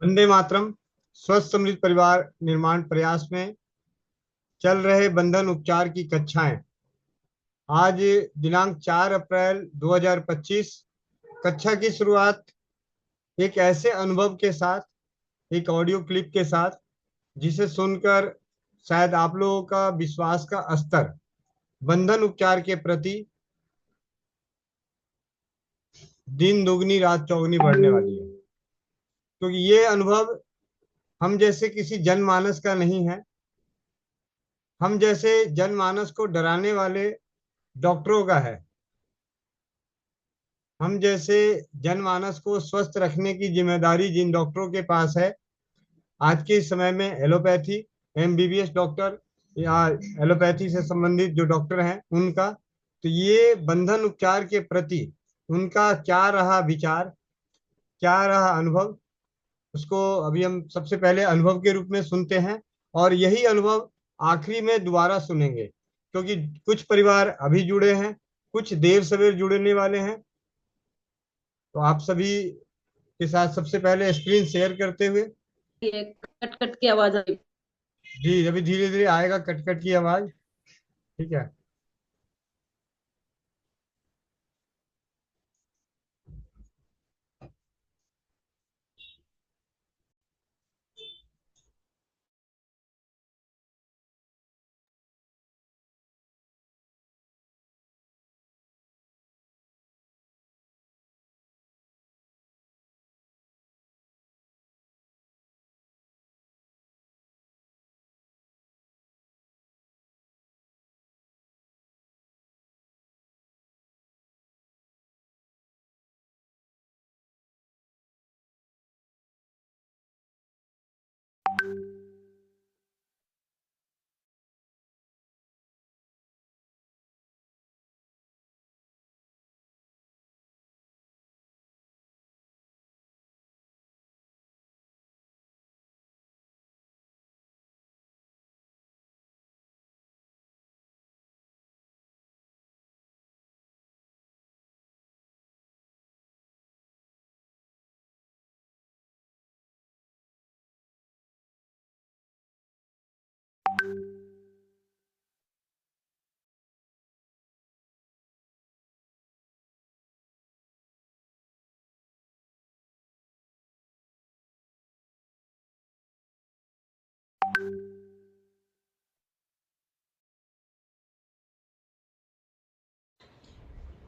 वंदे मातरम। स्वस्थ समृद्ध परिवार निर्माण प्रयास में चल रहे बंधन उपचार की कक्षाएं आज दिनांक 4 अप्रैल 2025। कक्षा की शुरुआत एक ऐसे अनुभव के साथ, एक ऑडियो क्लिप के साथ, जिसे सुनकर शायद आप लोगों का विश्वास का स्तर बंधन उपचार के प्रति दिन दुगनी रात चौगुनी बढ़ने वाली है। क्योंकि ये अनुभव हम जैसे किसी जनमानस का नहीं है, हम जैसे जनमानस को डराने वाले डॉक्टरों का है। हम जैसे जनमानस को स्वस्थ रखने की जिम्मेदारी जिन डॉक्टरों के पास है, आज के समय में एलोपैथी, एमबीबीएस डॉक्टर या एलोपैथी से संबंधित जो डॉक्टर हैं उनका, तो ये बंधन उपचार के प्रति उनका क्या रहा विचार, क्या रहा अनुभव, उसको अभी हम सबसे पहले अनुभव के रूप में सुनते हैं। और यही अनुभव आखिरी में दोबारा सुनेंगे, क्योंकि कुछ परिवार अभी जुड़े हैं, कुछ देर सवेर जुड़ने वाले हैं। तो आप सभी के साथ सबसे पहले स्क्रीन शेयर करते हुए, ये कट कट की आवाज आ रही। जी अभी धीरे धीरे आएगा कट कट की आवाज। ठीक है।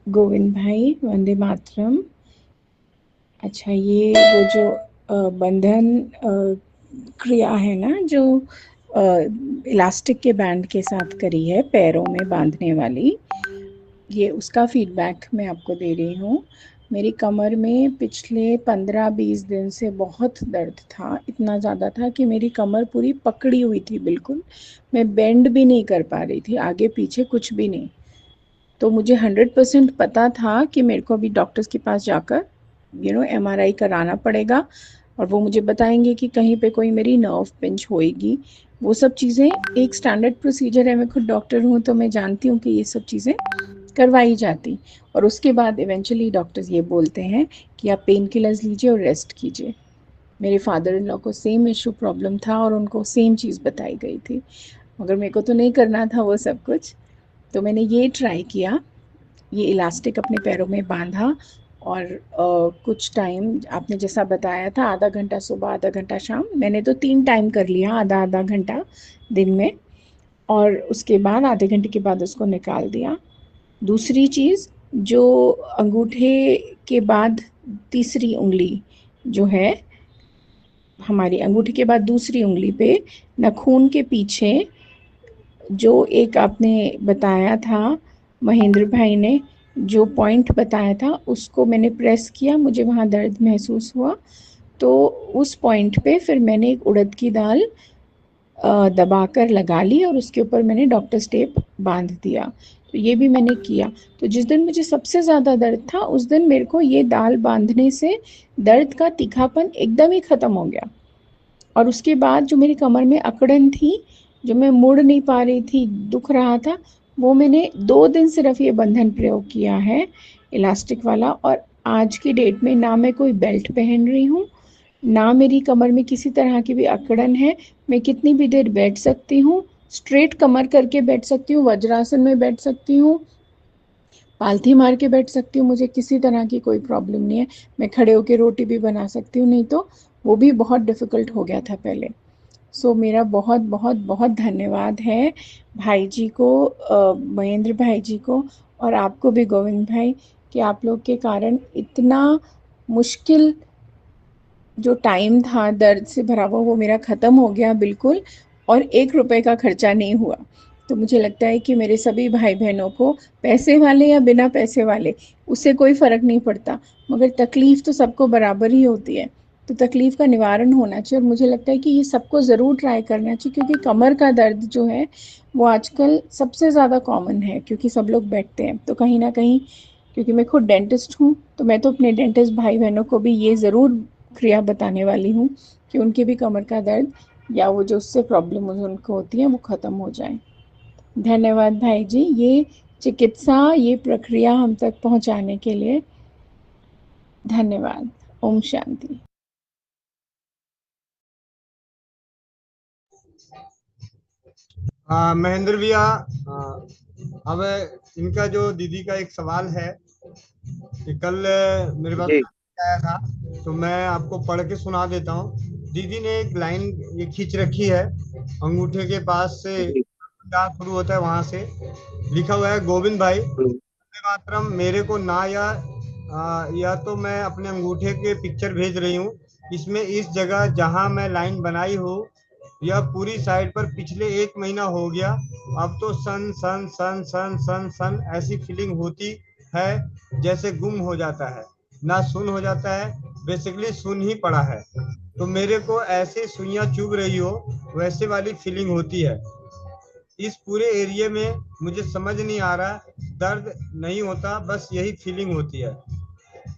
गोविंद भाई, वंदे मातरम। अच्छा, ये वो जो बंधन क्रिया है ना, जो इलास्टिक के बैंड के साथ करी है, पैरों में बांधने वाली, ये उसका फीडबैक मैं आपको दे रही हूँ। मेरी कमर में पिछले 15-20 दिन से बहुत दर्द था, इतना ज़्यादा था कि मेरी कमर पूरी पकड़ी हुई थी, बिल्कुल मैं बेंड भी नहीं कर पा रही थी, आगे पीछे कुछ भी नहीं। तो मुझे 100% पता था कि मेरे को अभी डॉक्टर्स के पास जाकर एमआरआई कराना पड़ेगा, और वो मुझे बताएंगे कि कहीं पे कोई मेरी नर्व पिंच होएगी। वो सब चीज़ें एक स्टैंडर्ड प्रोसीजर है, मैं खुद डॉक्टर हूँ तो मैं जानती हूँ कि ये सब चीज़ें करवाई जाती। और उसके बाद इवेंचुअली डॉक्टर्स ये बोलते हैं कि आप पेन किलर्स लीजिए और रेस्ट कीजिए। मेरे फादर इन लॉ को सेम इशू प्रॉब्लम था और उनको सेम चीज़ बताई गई थी, मगर मेरे को तो नहीं करना था वो सब कुछ। तो मैंने ये ट्राई किया, ये इलास्टिक अपने पैरों में बांधा, और कुछ टाइम आपने जैसा बताया था, आधा घंटा सुबह आधा घंटा शाम, मैंने तो 3 टाइम कर लिया, आधा आधा घंटा दिन में, और उसके बाद आधे घंटे के बाद उसको निकाल दिया। दूसरी चीज़, जो अंगूठे के बाद तीसरी उंगली जो है, हमारी अंगूठी के बाद दूसरी उंगली पे नाखून के पीछे जो एक आपने बताया था, महेंद्र भाई ने जो पॉइंट बताया था, उसको मैंने प्रेस किया, मुझे वहाँ दर्द महसूस हुआ। तो उस पॉइंट पे फिर मैंने एक उड़द की दाल दबाकर लगा ली और उसके ऊपर मैंने डॉक्टर टेप बांध दिया। तो ये भी मैंने किया। तो जिस दिन मुझे सबसे ज़्यादा दर्द था, उस दिन मेरे को ये दाल बांधने से दर्द का तीखापन एकदम ही ख़त्म हो गया। और उसके बाद जो मेरी कमर में अकड़न थी, जो मैं मुड़ नहीं पा रही थी, दुख रहा था, वो मैंने 2 दिन सिर्फ ये बंधन प्रयोग किया है इलास्टिक वाला। और आज की डेट में ना मैं कोई बेल्ट पहन रही हूँ, ना मेरी कमर में किसी तरह की भी अकड़न है। मैं कितनी भी देर बैठ सकती हूँ, स्ट्रेट कमर करके बैठ सकती हूँ, वज्रासन में बैठ सकती हूँ, पालथी मार के बैठ सकती हूँ, मुझे किसी तरह की कोई प्रॉब्लम नहीं है। मैं खड़े होकर रोटी भी बना सकती हूँ, नहीं तो वो भी बहुत डिफ़िकल्ट हो गया था पहले। सो मेरा बहुत बहुत बहुत धन्यवाद है भाई जी को, महेंद्र भाई जी को, और आपको भी गोविंद भाई, कि आप लोग के कारण इतना मुश्किल जो टाइम था दर्द से भरा हुआ वो मेरा ख़त्म हो गया बिल्कुल, और 1 रुपए का खर्चा नहीं हुआ। तो मुझे लगता है कि मेरे सभी भाई बहनों को, पैसे वाले या बिना पैसे वाले, उससे कोई फ़र्क नहीं पड़ता, मगर तकलीफ़ तो सबको बराबर ही होती है। तो तकलीफ़ का निवारण होना चाहिए, और मुझे लगता है कि ये सबको ज़रूर ट्राई करना चाहिए, क्योंकि कमर का दर्द जो है वो आजकल सबसे ज़्यादा कॉमन है, क्योंकि सब लोग बैठते हैं। तो कहीं ना कहीं, क्योंकि मैं खुद डेंटिस्ट हूँ, तो मैं तो अपने डेंटिस्ट भाई बहनों को भी ये ज़रूर क्रिया बताने वाली हूँ कि उनके भी कमर का दर्द या वो जो उससे प्रॉब्लम उनको होती है वो ख़त्म हो जाए। धन्यवाद भाई जी, ये चिकित्सा, ये प्रक्रिया हम तक पहुँचाने के लिए धन्यवाद। ओम शांति। महेंद्र भैया, अब इनका जो दीदी का एक सवाल है कि कल मेरे पास जी आया था, तो मैं आपको पढ़ के सुना देता हूँ। दीदी ने एक लाइन ये खींच रखी है, अंगूठे के पास से जी। जहाँ शुरू होता है वहां से लिखा हुआ है, गोविंद भाई हम्म, वंदे मातरम। मेरे को ना या तो मैं अपने अंगूठे के पिक्चर भेज रही हूँ, इसमें इस जगह जहां मैं लाइन बनाई हूँ यह पूरी साइड पर पिछले 1 महीना हो गया। अब तो सन सन सन सन सन सन ऐसी फीलिंग होती है जैसे गुम हो जाता है, ना सुन हो जाता है, बेसिकली सुन ही पड़ा है। तो मेरे को ऐसे सुइयां चुभ रही हो वैसे वाली फीलिंग होती है। इस पूरे एरिया में मुझे समझ नहीं आ रहा, दर्द नहीं होता, बस यही फीलिंग होती है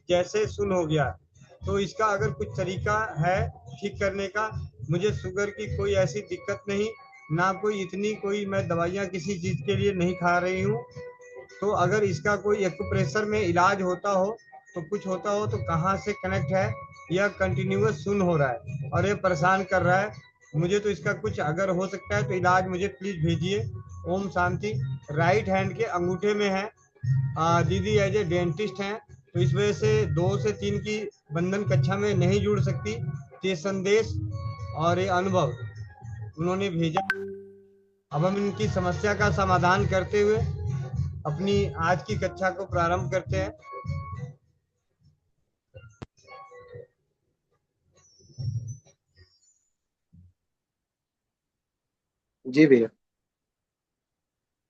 जैसे सुन हो गया। तो इसका अगर कुछ तरीका है ठीक करने का? मुझे शुगर की कोई ऐसी दिक्कत नहीं, ना कोई इतनी कोई मैं दवाइयाँ किसी चीज़ के लिए नहीं खा रही हूँ। तो अगर इसका कोई एक्यूप्रेशर में इलाज होता हो तो कुछ होता हो तो कहाँ से कनेक्ट है? यह कंटिन्यूअस सुन हो रहा है और ये परेशान कर रहा है मुझे। तो इसका कुछ अगर हो सकता है तो इलाज मुझे प्लीज भेजिए। ओम शांति। राइट हैंड के अंगूठे में है। दीदी एज ए डेंटिस्ट हैं, तो इस वजह से 2 से 3 की बंधन कक्षा में नहीं जुड़ सकती। ये संदेश और ये अनुभव उन्होंने भेजा। अब हम इनकी समस्या का समाधान करते हुए अपनी आज की कक्षा को प्रारंभ करते हैं। जी भैया।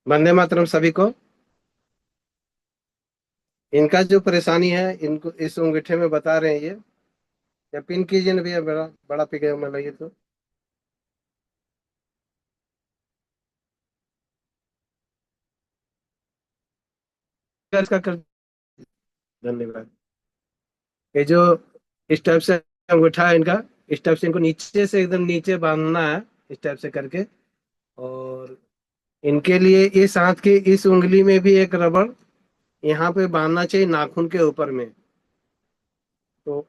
वंदे मातरम सभी को। इनका जो परेशानी है इनको इस अंगूठे में बता रहे हैं ये, या पिन कीजिए ना भैया, बड़ा बड़ा पिक मतलब ये तो। इसका कर, धन्यवाद। ये जो इस टाइप से अंगूठा है इनका, इस टाइप से इनको नीचे से एकदम नीचे बांधना है, इस टाइप से करके। और इनके लिए इस हाथ की इस उंगली में भी एक रबड़ यहाँ पे बांधना चाहिए नाखून के ऊपर में। तो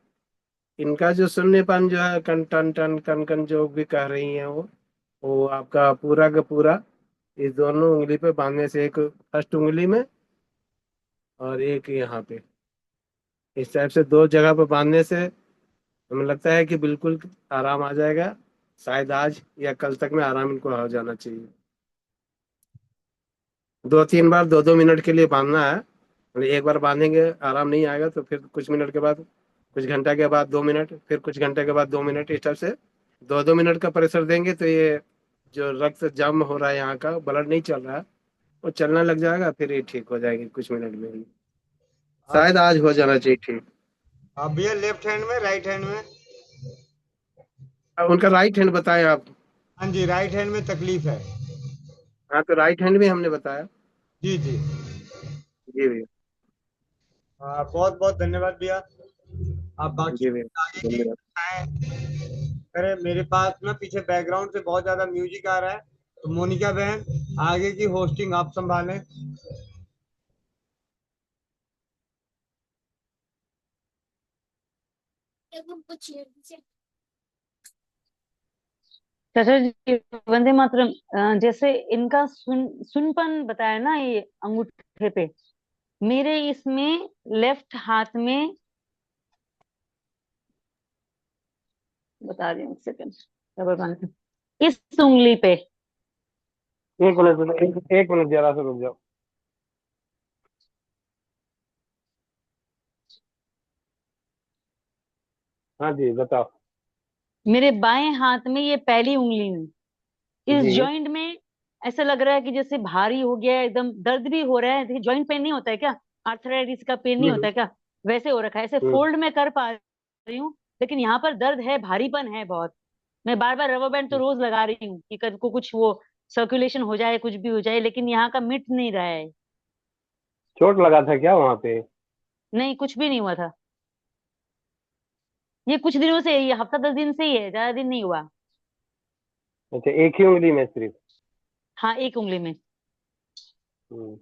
इनका जो शून्यपान जो है, कन टन टन कन कन जो भी कह रही हैं वो आपका पूरा का पूरा इस दोनों उंगली पे बांधने से, एक फर्स्ट उंगली में और एक यहाँ पे, इस टाइप से 2 जगह पे बांधने से हमें लगता है कि बिल्कुल आराम आ जाएगा। शायद आज या कल तक में आराम इनको हो जाना चाहिए। 2-3 बार 2-2 मिनट के लिए बांधना है, मतलब एक बार बांधेंगे आराम नहीं आएगा तो फिर कुछ मिनट के बाद, कुछ घंटा के बाद 2 मिनट, फिर कुछ घंटे के बाद 2 मिनट, इस टाइप से 2-2 मिनट का प्रेशर देंगे तो ये जो रक्त जम हो रहा है यहाँ का, ब्लड नहीं चल रहा है, वो चलने लग जाएगा, फिर ये ठीक हो जाएगी कुछ मिनट में ही। अब शायद आज हो जाना चाहिए ठीक। अब भैया लेफ्ट हैंड में, राइट हैंड में? अब उनका राइट हैंड बताएं आप। हाँ जी, राइट हैंड में तकलीफ है। हाँ तो राइट हैंड भी हमने बताया। जी जी। जी भैया। बहुत बहुत धन्यवाद भैया। आप बाकी जी भैया। आगे की धन्यवाद। अरे मेरे पास ना पीछे बैकग्राउंड से बहुत ज्यादा म्यूजिक आ रहा है, तो मोनिका बहन आगे की होस्टिंग आप संभालें। चाचा जी, वंदे मातरम। जैसे इनका सुनपन बताया ना, ये अंगूठे पे, मेरे इसमें लेफ्ट हाथ में, बता रही हूँ, एक सेकंड, रबर बैंड इस उंगली पे। एक मिनट, एक मिनट जरा सा रुक जाओ। हाँ जी बताओ। मेरे बाएं हाथ में, ये पहली उंगली में, इस जी जॉइंट में ऐसा लग रहा है कि जैसे भारी हो गया है, एकदम दर्द भी हो रहा है। देखिए, जॉइंट पेन नहीं होता है क्या? आर्थराइटिस का पेन नहीं होता हम्म है क्या? वैसे हो रखा है। ऐसे हम्म फोल्ड में कर पा रही हूँ, लेकिन यहाँ पर दर्द है, भारीपन है बहुत। मैं बार बार रबर बैंड तो रोज लगा रही हूँ कि कल को कुछ वो सर्कुलेशन हो जाए, कुछ भी हो जाए, लेकिन यहाँ का मिट नहीं रहा है। चोट लगा था क्या वहां पे? नहीं, कुछ भी नहीं हुआ था। ये कुछ दिनों से, ये हफ्ता 10 दिन से ही है, ज्यादा दिन नहीं हुआ। अच्छा, एक ही उंगली में सिर्फ? हाँ, एक उंगली में। हम्म।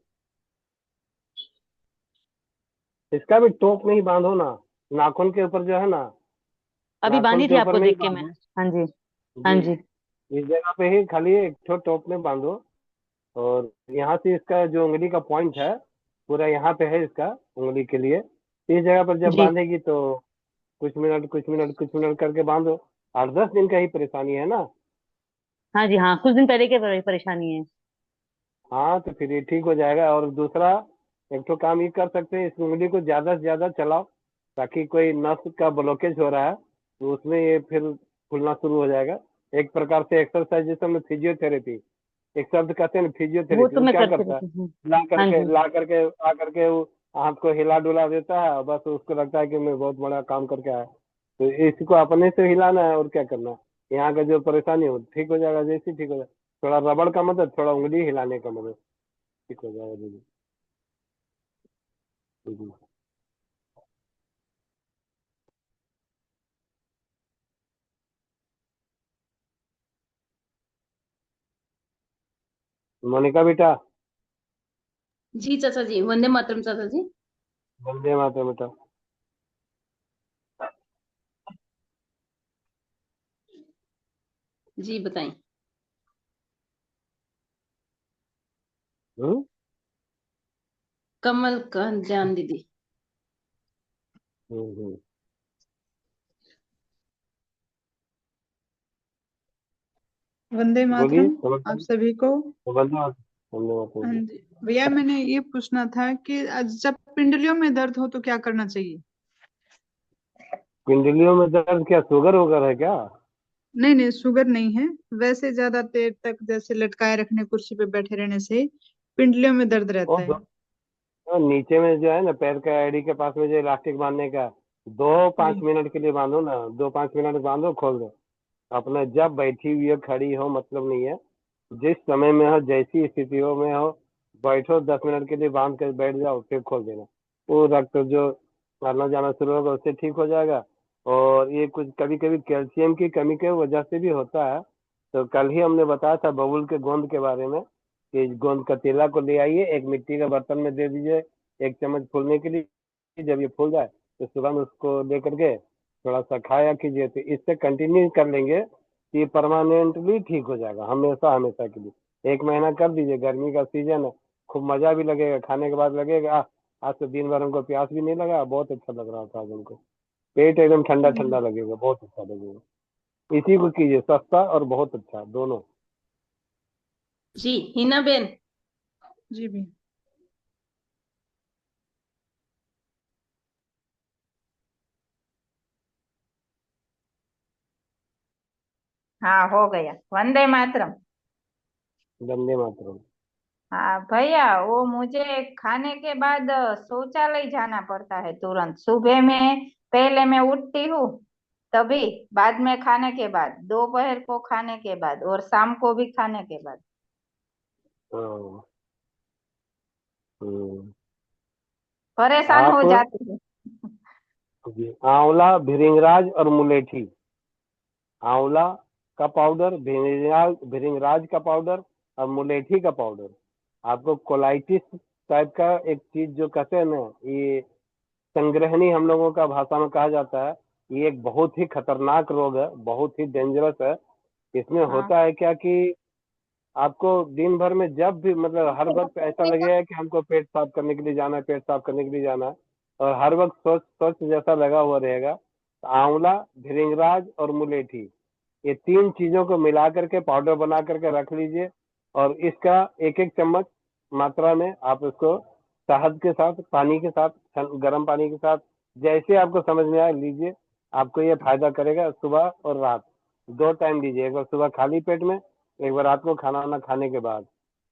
इसका भी टोप में ही बांधो ना, नाखून के ऊपर जो है ना, अभी नाखून बांधी के थी ऊपर आपको में ही देख के मैं। बांधो। हाँ जी। हाँ जी, जी। इस जगह पे ही खाली एक ठो टोप में बांधो। और यहाँ से इसका जो उंगली का पॉइंट है, पूरा यहाँ पे है इसका, उंगली के लिए। इस जगह पर जब जी। बांधेगी तो कुछ मिनट कुछ मिनट कुछ मिनट करके बांधो। 8-10 दिन का ही परेशानी है ना? हाँ जी, हाँ, कुछ दिन पहले के परेशानी है। हाँ तो फिर ये ठीक हो जाएगा। और दूसरा, एक तो काम ये कर सकते हैं, इस उंगली को ज्यादा से ज्यादा चलाओ, ताकि कोई नस का ब्लॉकेज हो रहा है तो उसमें ये फिर खुलना शुरू हो जाएगा। एक प्रकार से एक्सरसाइज, जैसे हम फिजियोथेरेपी, एक शब्द कहते हैं ना वो फिजियोथेरेपी, तो वो मैं क्या करती करता है? रहती हूँ। ला हाँ करके जी। ला करके आ करके वो हाथ को हिला डुला देता है, और बस उसको लगता है कि मैं बहुत बड़ा काम करके आया। तो इसको अपने से हिलाना है, और क्या करना है। यहाँ का जो परेशानी हो ठीक हो जाएगा, जैसे ही ठीक हो जाएगा। थोड़ा रबड़ का मदद, थोड़ा उंगली हिलाने का मदद, ठीक हो जाएगा दीदी। जी। मोनिका बेटा, जी चाचा जी, वंदे मातरम चाचा जी। वंदे मातरम बेटा। जी बताएं। हम्म कमल का जान दीदी। हम्म। वंदे बोलिए, मातरम आप सभी को। वंदे मातरम, वंदे हाँ मातरम। जी भैया, मैंने ये पूछना था कि जब पिंडलियों में दर्द हो तो क्या करना चाहिए? पिंडलियों में दर्द, क्या शुगर वगैरह है क्या? नहीं नहीं, शुगर नहीं है। वैसे ज्यादा देर तक जैसे लटकाए रखने, कुर्सी पे बैठे रहने से पिंडलियों में दर्द रहता और है। नीचे में जो है ना, पैर का एड़ी के पास में जो इलास्टिक बांधने का, दो पाँच जी मिनट के लिए बांधो ना, 2-5 मिनट बांधो, खोल दो। अपना जब बैठी हुई हो, खड़ी हो, मतलब नहीं है, जिस समय में हो, जैसी स्थितियों में हो, बैठो, 10 मिनट के लिए बांध कर बैठ जाओ, फिर खोल देना। वो रक्त जो आना जाना शुरू होगा, उससे ठीक हो जाएगा। और ये कुछ कभी कभी कैल्शियम की कमी की वजह से भी होता है। तो कल ही हमने बताया था बबुल के गोंद के बारे में, कि गोंद कतीला को ले आइए, एक मिट्टी के बर्तन में दे दीजिए, 1 चम्मच फूलने के लिए। जब ये फूल जाए तो सुबह में उसको लेकर के थोड़ा सा खाया कीजिए। तो इससे कंटिन्यू कर लेंगे कि परमानेंटली ठीक हो जाएगा, हमेशा हमेशा के लिए। 1 महीना कर दीजिए, गर्मी का सीजन है, खूब मजा भी लगेगा, खाने के बाद लगेगा आज तो दिन भर हमको प्यास भी नहीं लगा, बहुत अच्छा लग रहा था आज हमको। पेट एकदम ठंडा ठंडा लगेगा, बहुत अच्छा लगेगा। इसी को कीजिए, सस्ता और बहुत अच्छा दोनों। जी हिना बेन। जी भैया। हाँ हो गया। वंदे मातरम। वंदे मातरम। हाँ भैया, वो मुझे खाने के बाद शौचालय जाना पड़ता है तुरंत। सुबह में पहले मैं उठती हूँ तभी, बाद में खाने के बाद, दोपहर को खाने के बाद, और शाम को भी खाने के बाद। हाँ। हम्म। परेशान हो आप जाती हूँ। जी, आंवला, भिरिंगराज और मुलेठी, आंवला का पाउडर, भिरिंगराज का पाउडर और मुलेठी का पाउडर। आपको कोलाइटिस टाइप का एक चीज जो कहते हैं ना, ये संग्रहणी हम लोगों का भाषा में कहा जाता है। ये एक बहुत ही खतरनाक रोग है, बहुत ही डेंजरस है। इसमें हाँ होता है क्या कि आपको दिन भर में जब भी मतलब हर वक्त ऐसा लगेगा कि हमको पेट साफ करने के लिए जाना है, पेट साफ करने के लिए जाना है, और हर वक्त स्वच्छ स्वच्छ जैसा लगा हुआ रहेगा। तो आंवला, भृंगराज और मुलेठी, ये तीन चीजों को मिला करके पाउडर बना करके रख लीजिए, और इसका एक एक चम्मच मात्रा में आप उसको शहद के साथ, पानी के साथ, गर्म पानी के साथ, जैसे आपको समझ में आए लीजिए। आपको ये फायदा करेगा। सुबह और रात 2 टाइम लीजिए, एक बार सुबह खाली पेट में, एक बार रात को खाना वाना खाने के बाद।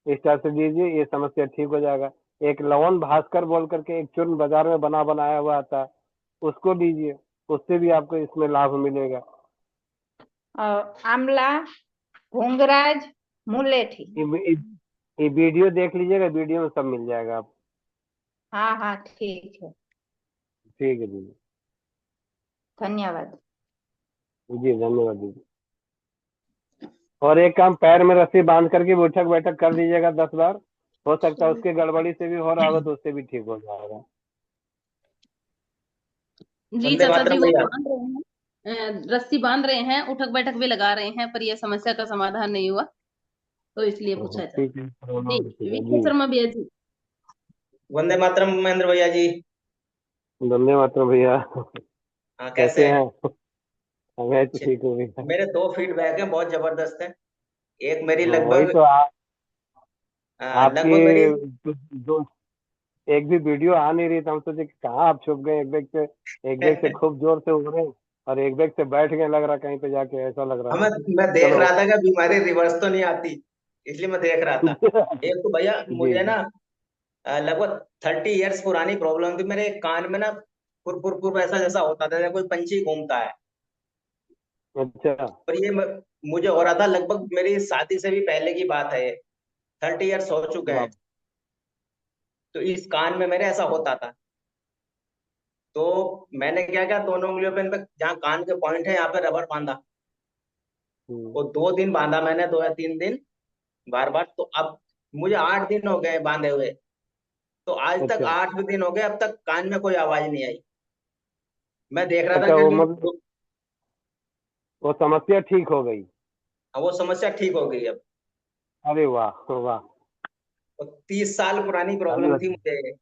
इस तरह से लीजिए, ये समस्या ठीक हो जाएगा। एक लवण भास्कर बोल करके एक चूर्ण बाजार में बनाया हुआ आता है, उसको लीजिए, उससे भी आपको इसमें लाभ मिलेगा। आमला, भृंगराज, मुलेठी। ये वीडियो देख लीजिएगा, वीडियो में सब मिल जाएगा आप। हाँ हाँ ठीक है, ठीक है दीदी। धन्यवाद। जी धन्यवाद दीदी। और एक काम, पैर में रस्सी बांध करके भी उठक बैठक कर लीजिएगा 10 बार। हो सकता है उसके गड़बड़ी से भी हो रहा होगा, तो उससे भी ठीक हो जाएगा। जी वंदे चाचा जी, मातरम वो भैया। बांध रहे हैं, रस्सी बांध रहे हैं, उठक बैठक भी लगा रहे हैं, पर यह समस्या का समाधान नहीं हुआ, तो इसलिए पूछा चाचा। ठीक है जी विजय जी। शर्मा भैया जी। वंदे मातरम महेंद्र भैया जी। धन्यवाद भैया। हाँ, कैसे कैसे हैं? हैं? मैं तो अच्छे। ठीक हूँ भैया। मेरे 2 फीडबैक हैं, बहुत जबरदस्त है। एक मेरी हाँ वही लगभग तो आपकी लगभग मेरी दो एक भी वीडियो आ नहीं रही, तो हम सोचे कि कहाँ आप छुप गए। एक बैग से खूब जोर से उड़ रहे, और एक बैग से बैठ गए, लग रहा कहीं पे जाके, ऐसा लग रहा हमें था। मैं देख चलो। रहा था कि बीमारी रिवर्स तो नहीं आती, इसलिए मैं देख रहा था। एक तो भैया जी मुझे जी। ना लगभग 30 इयर्स पुरानी प्रॉब्लम थी। मेरे कान में ना पुर पुर पुर ऐसा जैसा होता था, जैसे कोई पंछी घूमता है। अच्छा। और ये मुझे हो रहा था, लगभग मेरी शादी से भी पहले की बात है ये। 30 इयर्स हो चुके वाह। हैं। तो इस कान में मेरे ऐसा होता था। तो मैंने क्या किया, दोनों उंगलियों पे, इन पे जहाँ कान के पॉइंट है, यहाँ पे रबड़ बांधा। हम्म, वो 2 दिन बांधा मैंने, 2 या 3 दिन बार बार। तो अब मुझे 8 दिन हो गए बांधे हुए। तो आज तक अच्छा 8 दिन हो गए, अब तक कान में कोई आवाज नहीं आई। मैं देख रहा था अच्छा। वो क्योंकि मतलब वो समस्या ठीक हो गई। वो समस्या ठीक हो गई अब। अरे वाह वाह। और 30 साल पुरानी प्रॉब्लम थी अरे मुझे।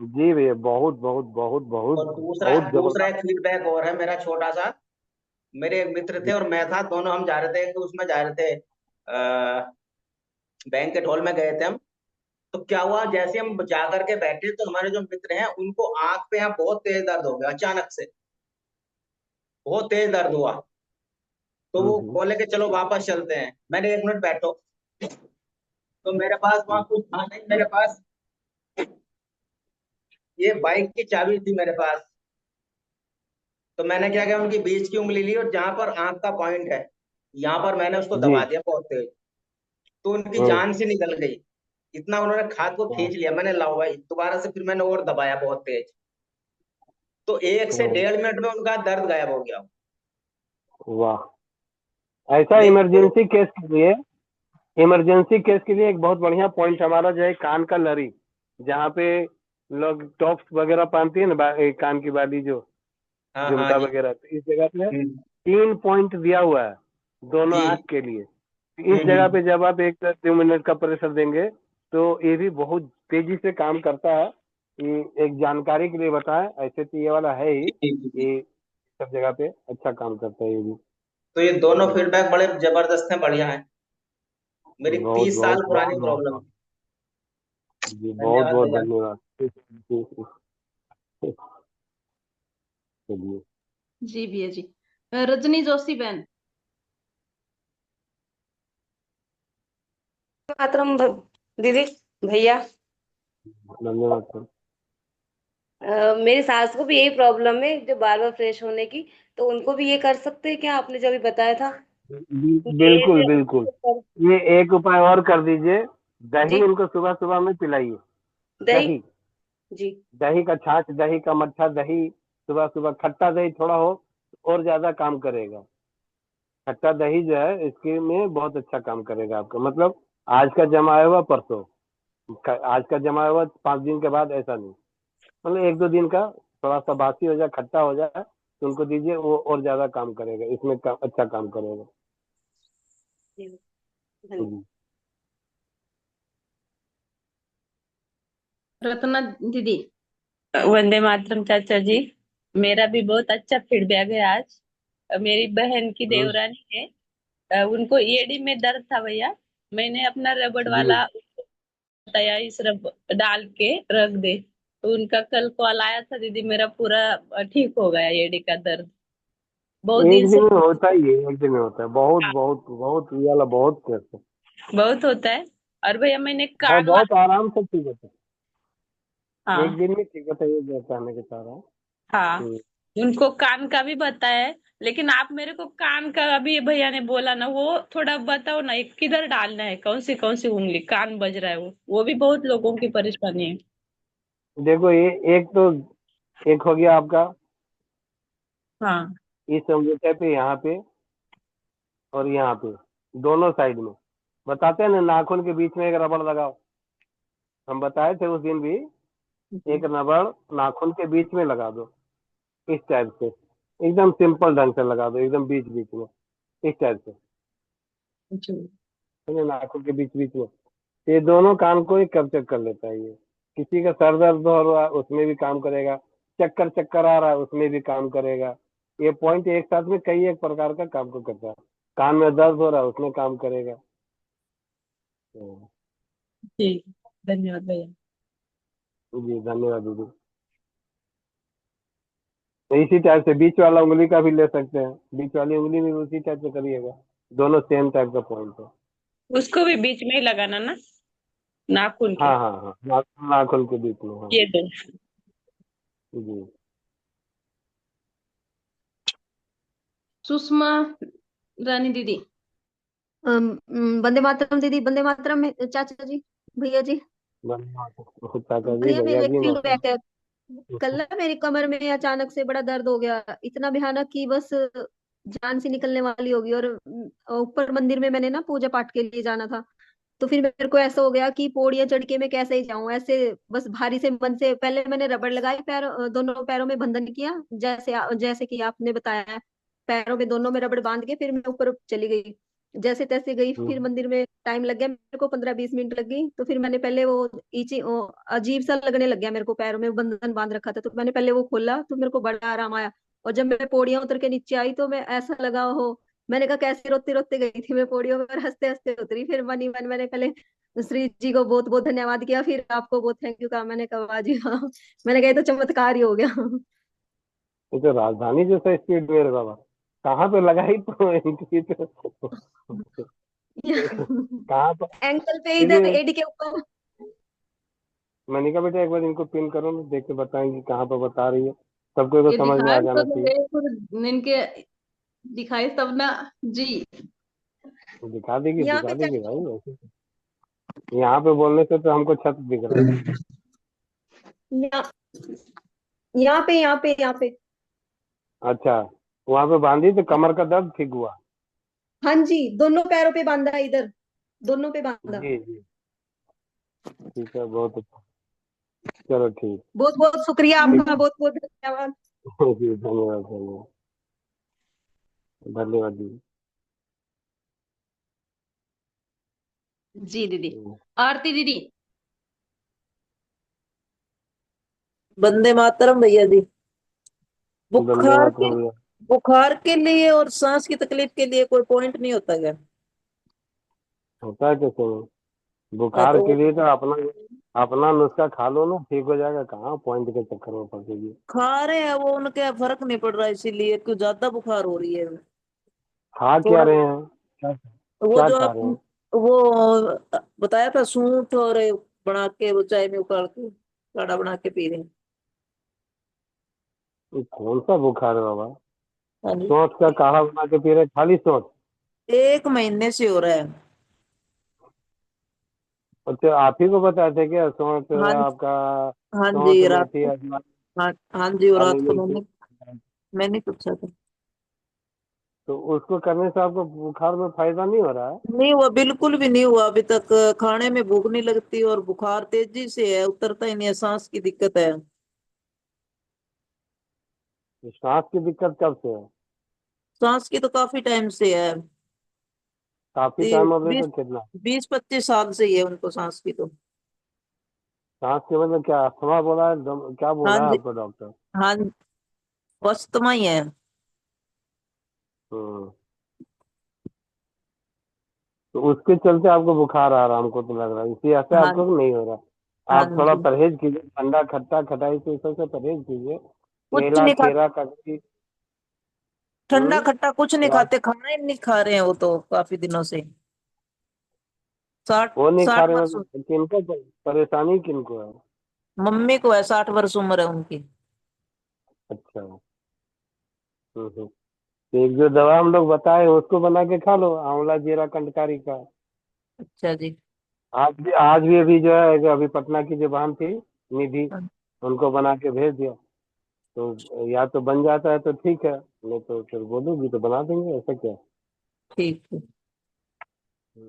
जी भैया, बहुत बहुत बहुत बहुत और दूसरा बहुत दूसरा जबरदस्त। एक फीडबैक और है मेरा छोटा सा। मेरे एक मित्र थे और मैं था, दोनों हम जा रहे थे, तो उसमें जा रहे थे बैंकेट हॉल में गए थे हम। तो क्या हुआ, जैसे हम जा करके बैठे, तो हमारे जो मित्र हैं उनको आंख पे यहाँ बहुत तेज दर्द हो गया अचानक से। बहुत तेज दर्द हुआ। तो वो हम्म, बोले कि चलो वापस चलते हैं। मैंने 1 मिनट बैठो। तो मेरे पास वहां कुछ था नहीं, मेरे पास ये बाइक की चाबी थी मेरे पास। तो मैंने क्या किया, उनकी बीच की उंगली ली, और जहां पर आंख का पॉइंट है, यहाँ पर मैंने उसको जी। दबा दिया बहुत तेज। तो उनकी हम्म, जान से निकल गई। इतना उन्होंने खाद को वाह खींच लिया। मैंने लाओ भाई, दोबारा से फिर मैंने और दबाया बहुत तेज। तो 1 से हम्म, 1.5 मिनट में उनका दर्द गायब हो गया। वाह। ऐसा लेकिन वो इमरजेंसी केस के लिए एक बहुत बढ़िया पॉइंट हमारा जो है, कान का लरी, जहाँ पे लोग टॉप्स वगैरह पहनती है ना, कान की बाली जो हाँ हाँ झुमका जी। वगैरह, तो इस जगह पे हम्म, 3 पॉइंट दिया हुआ है, दोनों जी। आंख के लिए। तो इस जगह पे जब आप 1 से 2 मिनट का प्रेशर देंगे, तो ये भी बहुत तेजी से काम करता है। ये एक जानकारी के लिए बताएं, ऐसे तो ये वाला है ही, जी, जी, जी। ये सब जगह पे अच्छा काम करता है ये भी। तो ये दोनों जी। फीडबैक बड़े जबरदस्त हैं, बढ़िया हैं। मेरी बहुत 30 साल बहुत पुरानी बहुत बहुत प्रॉब्लम। बहुत जी, बहुत धन्यवाद बहुत भैया। धन्यवाद। चलिए। जी भैया जी। रजनी जोशी बहन। मातरम दीदी, भैया। धन्यवाद सर। मेरी सास को भी यही प्रॉब्लम है, जो बार बार फ्रेश होने की। तो उनको भी ये कर सकते हैं क्या, आपने जो अभी बताया था? ये बिल्कुल बिल्कुल। जो ये एक उपाय और कर दीजिए, दही जी, इनको सुबह सुबह में पिलाइए। दही। दही, जी। दही का छाछ, दही का मट्ठा, दही सुबह सुबह, खट्टा दही थोड़ा हो और ज्यादा काम करेगा। खट्टा दही जो है इसके में बहुत अच्छा काम करेगा आपका, मतलब आज का जमाया हुआ परसों, आज का जमाया हुआ 5 दिन के बाद, ऐसा नहीं। मतलब 1-2 दिन का थोड़ा सा बासी हो जाए, खट्टा हो जाए, तो उनको दीजिए, वो और ज्यादा काम करेगा, इसमें अच्छा काम करेगा। धन्यवाद। जी। रत्ना दीदी। वंदे मातरम चाचा जी। मेरा भी बहुत अच्छा फीडबैक है आज। मेरी बहन की देवरानी है, उनको एड़ी में दर्द था भैया। मैंने अपना रबड़ जी वाला बताया, इस रब डाल के रख दे, तो उनका कल कॉल आया था, दीदी मेरा पूरा ठीक हो गया एड़ी का दर्द। बहुत एक दिन से दिन में होता ही है, एक दिन में होता है। बहुत हाँ, बहुत बहुत ये वाला बहुत स्ट्रेस है। बहुत होता है। और भैया मैंने बहुत कान ला बहुत आराम से ठीक होता है, एक हाँ दिन में ठीक होता है, ये बताने के चाह रहा हूँ। हाँ, हम्म। उनको कान का भी बताया है, लेकिन आप मेरे को कान का अभी भैया ने बोला ना, वो थोड़ा बताओ ना, ये किधर डालना है, कौन सी उंगली, कान बज रहा है वो भी बहुत लोगों की परेशानी है। देखो ये एक तो एक हो गया आपका हाँ इस अंगूठे पे, यहाँ पे और यहाँ पे, दोनों साइड में। बताते हैं ना, नाखून के बीच में एक रबड़ लगाओ। हम बताए थे उस दिन भी, एक रबड़ नाखून के बीच में लगा दो, इस टाइप से, एकदम सिंपल ढंग से लगा दो, एकदम बीच बीच में, इस टाइप से, जी समझे, नाखून के बीच बीच में। ये दोनों कान को ही कैप्चर कर लेता है ये। किसी का सर दर्द हो रहा है उसमें भी काम करेगा, चक्कर चक्कर आ रहा है उसमें भी काम करेगा। ये पॉइंट एक साथ में कई एक प्रकार का काम को करता है। कान में दर्द हो रहा है उसमें काम करेगा। हम्म। जी, धन्यवाद भैया। जी धन्यवाद दीदी। तो इसी टाइप से बीच वाला उंगली का भी ले सकते हैं, बीच वाली उंगली भी उसी टाइप से करिएगा। दोनों सेम टाइप का पॉइंट है। उसको भी बीच में ही लगाना ना, नाखून के, हाँ हाँ हाँ, नाखून के बीच में, हाँ। ये दो। जी। सुषमा रानी दीदी। वंदे मातरम दीदी, वंदे मातरम चाचा जी, भैया जी। धन्यवाद चाचा जी, भैया भैया मेरे एक जी, फीडबैक है। कल माता। ना मेरी कमर में अचानक से बड़ा दर्द हो गया, इतना भयानक कि बस जान सी निकलने वाली होगी। और ऊपर मंदिर में मैंने ना पूजा पाठ के लिए जाना था, तो फिर मेरे को ऐसा हो गया कि पौड़ियां चढ़ के मैं कैसे ही जाऊं, ऐसे बस भारी से मन से। पहले मैंने रबड़ लगाई, दोनों पैरों में बंधन किया, जैसे कि आपने बताया। पैरों में दोनों में रबड़ बांध के फिर मैं ऊपर चली गई, जैसे तैसे गई। फिर मंदिर में टाइम लग गया मेरे को, 15-20 मिनट लग गई। तो फिर मैंने पहले वो अजीब सा लगने लग गया मेरे को, पैरों में बंधन बांध रखा था, तो मैंने पहले वो खोला तो मेरे को बड़ा आराम आया। और जब मैं पौड़ियां उतर के नीचे आई तो मैं ऐसा लगा हो, मैंने कहा कैसे रोते रोते गई थी मैं पौड़ियों में, और हंसते हंसते उतरी। फिर मन ही मन मैंने पहले श्री जी को बहुत बहुत धन्यवाद किया, फिर आपको बहुत थैंक यू कहा। मैंने कहा वाह जी हाँ, मैंने कहा ये तो चमत्कार ही हो गया। ये तो राजधानी जैसा स्पीड मेरे बाबा, कहाँ पे लगाई तो इनकी तो कहाँ पर। एंकल पे, इधर चलिए एडी के ऊपर। मनिका बेटा, एक बार इनको पिन करो ना, देख के बताएंगे कहाँ पर बता रही है। सबको तो ये समझ में आ दिखाए जाना तो चाहिए। इनके दिखाए तब ना जी। यहाँ दिखा पे देगी चाचा भाई ऐसे। यहाँ पे बोलने से तो हमको छत दिख रहा है। जी, यहाँ पे। अच्छा, वहां पे बांधी तो कमर का दर्द ठीक हुआ। हाँ जी, दोनों पैरों पे बांधा, इधर दोनों पे बांधा। जी जी, ठीक है, बहुत अच्छा। चलो ठीक। बहुत बहुत शुक्रिया ठीक आपका, बहुत बहुत धन्यवाद। जी, धन्यवाद धन्यवाद धन्यवाद जी। जी दीदी। आरती दीदी। वंदे मातरम भैया जी। बुखार धन्यवाद के भैया। बुखार के लिए और सांस की तकलीफ के लिए कोई पॉइंट नहीं होता क्या? होता है कैसे नहीं? हाँ बुखार तो के लिए तो अपना अपना नुस्खा खा लो ना, ठीक हो जाएगा। कहाँ पॉइंट के चक्कर में फंसेगी। खा रहे हैं वो, उनके फर्क नहीं पड़ रहा, इसीलिए क्यों ज्यादा बुखार हो रही है। खा क्या थोड़ा रहे हैं? क्या वो क्या जो खा आप रहे हैं? वो बताया था, सूंठ और बना के वो चाय में उकाल के काढ़ा बना के पी रहे हैं। ये कौन सा बुखार है बाबा? हाँ जी, सौंठ का काढ़ा बना के पी रहे हैं? खाली सौंठ? 1 महीने से हो रहा है। अच्छा, आप ही को बताए थे क्या? सौंठ हाँ आपका, हाँ सौंठ जी, रात मेथी को। अजवाइन हाँ हाँ जी, और काली रात को मिर्च। मैंने पूछा था। तो उसको करने से आपको बुखार में फायदा नहीं हो रहा है? नहीं हुआ, बिल्कुल भी नहीं हुआ अभी तक। खाने में भूख नहीं लगती और बुखार तेजी से है, उतरता ही नहीं है, सांस की दिक्कत है। सांस की दिक्कत कब से है? सांस की तो काफी टाइम से है। काफी टाइम अभी तो कितना 20-25 साल से ही है उनको सांस की। तो सांस की मतलब क्या अस्थमा बोला है क्या हाँ बोला है जी, आपको डॉक्टर? हाँ जी, अस्थमा ही है। हम्म। तो उसके चलते आपको बुखार आ रहा हमको तो लग रहा है, इसी ऐसे हाँ, आपको नहीं हो रहा। हाँ आप थोड़ा जी, परहेज कीजिए, ठंडा खट्टा खटाई से सब से परहेज कीजिए। कुछ केला नहीं खा, खीरा ककड़ी। ठंडा खट्टा कुछ नहीं प्याज खाते, खाना ही नहीं खा रहे हैं वो तो काफी दिनों से। साठ वो नहीं खा साठ रहे वर्ष मतलब किनको परेशानी किनको है? मम्मी को है, 60 वर्ष उम्र है उनकी। अच्छा। तो एक जो दवा हम लोग बताए उसको बना के खा लो, आंवला जीरा कंडकारी का। अच्छा जी। आज भी अभी जो है जो अभी पटना की जो बहन थी निधि, हाँ, उनको बना के भेज दिया। तो या तो बन जाता है तो ठीक है, नहीं तो फिर बोलूंगी तो बना देंगे, ऐसा क्या। ठीक है।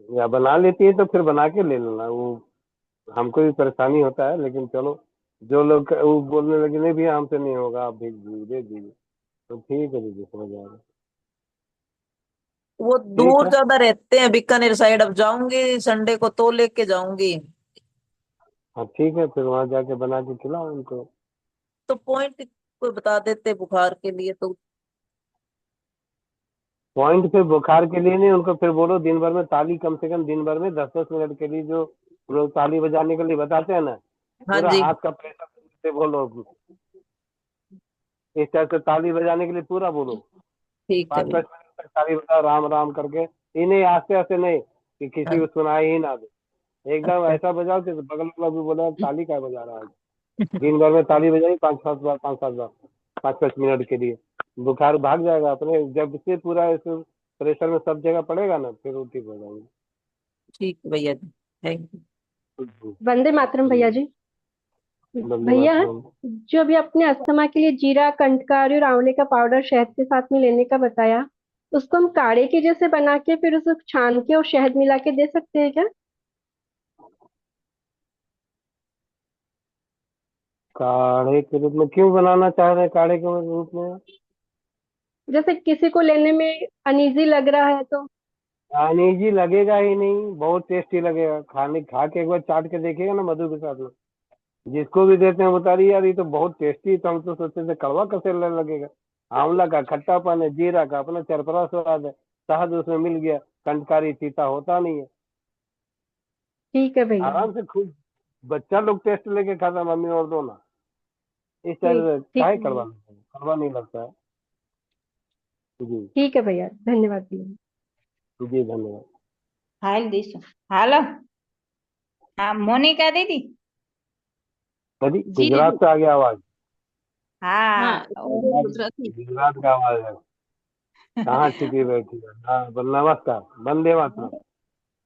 या बना लेती है तो फिर बना के ले लेना, वो हमको भी परेशानी होता है, लेकिन चलो जो लोग वो बोलने लगे नहीं भैया हमसे नहीं होगा, आप भेज दीजिए तो ठीक है दीदी, समझ आएगा। वो ठीक दूर है। ज्यादा रहते हैं, बीकानेर साइड। अब जाऊंगी संडे को तो लेके जाऊंगी। हाँ ठीक है, फिर वहां जाके बना के खिलाओ उनको। तो पॉइंट कोई बता देते बुखार के लिए तो। पॉइंट फिर बुखार के लिए नहीं, उनको फिर बोलो दिन भर में ताली कम से कम दिन भर में 10-10 मिनट के लिए, जो लोग ताली बजाने के लिए बताते हैं ना, हाँ पूरा जी, हाथ का प्रेशर से बोलो, इस टाइप से ताली बजाने के लिए पूरा बोलो। ठीक है पाँच भैया। पाँच मिनट तक ताली बजाओ राम राम करके। इन्हें आस्ते आस्ते नहीं कि किसी हाँ, को सुनाई ही ना दे, एकदम अच्छा। ऐसा बजाओ कि बगल वाला भी बोला ताली क्या बजा रहा है। दिन भर में ताली बजाई 5-7 बार 5-7 बार 5-5 मिनट के लिए, बुखार भाग जाएगा अपने। जब से पूरा इस प्रेशर में सब जगह पड़ेगा ना, फिर वो ठीक हो जाएंगे। ठीक है भैया जी, थैंक यू। वंदे मातरम भैया जी। बंदे भैया, मातरम। जो अभी आपने अस्थमा के लिए जीरा कंटकारी और आंवले का पाउडर शहद के साथ में लेने का बताया, उसको हम काढ़े के जैसे बना के फिर उसको छान के और शहद मिला के दे सकते हैं क्या? काढ़े के रूप में क्यों बनाना चाह रहे हैं, काढ़े के रूप में? जैसे किसी को लेने में अनईजी लग रहा है तो। अनईजी लगेगा ही नहीं, बहुत टेस्टी लगेगा, खाने खा के एक बार चाट के देखिएगा ना मधु के साथ में, जिसको भी देते हैं बता रही यार ये तो बहुत टेस्टी, तो हम तो सोचते थे कड़वा कैसे लगेगा। आंवला का खट्टापन है, जीरा का अपना चरपरा स्वाद है, शहद उसमें मिल गया, कंटकारी तीता होता नहीं है, ठीक है भैया। आराम से खूब बच्चा लोग टेस्ट लेके खाता, मम्मी और दो ना, इस ठीक तरह से ठीक काहे है कड़वा भैया। लगता है? कड़वा नहीं लगता है। जी। ठीक है भैया, धन्यवाद भैया। जी धन्यवाद। હાલ દઈશું હાલો હા મોનિકા દીદી अरे जी गुजरात दीदी। से आ गया आवाज। हाँ हाँ, गुजराती। गुजरात का आवाज है, कहाँ छिपी बैठी है। हाँ नमस्कार, वंदे मातरम।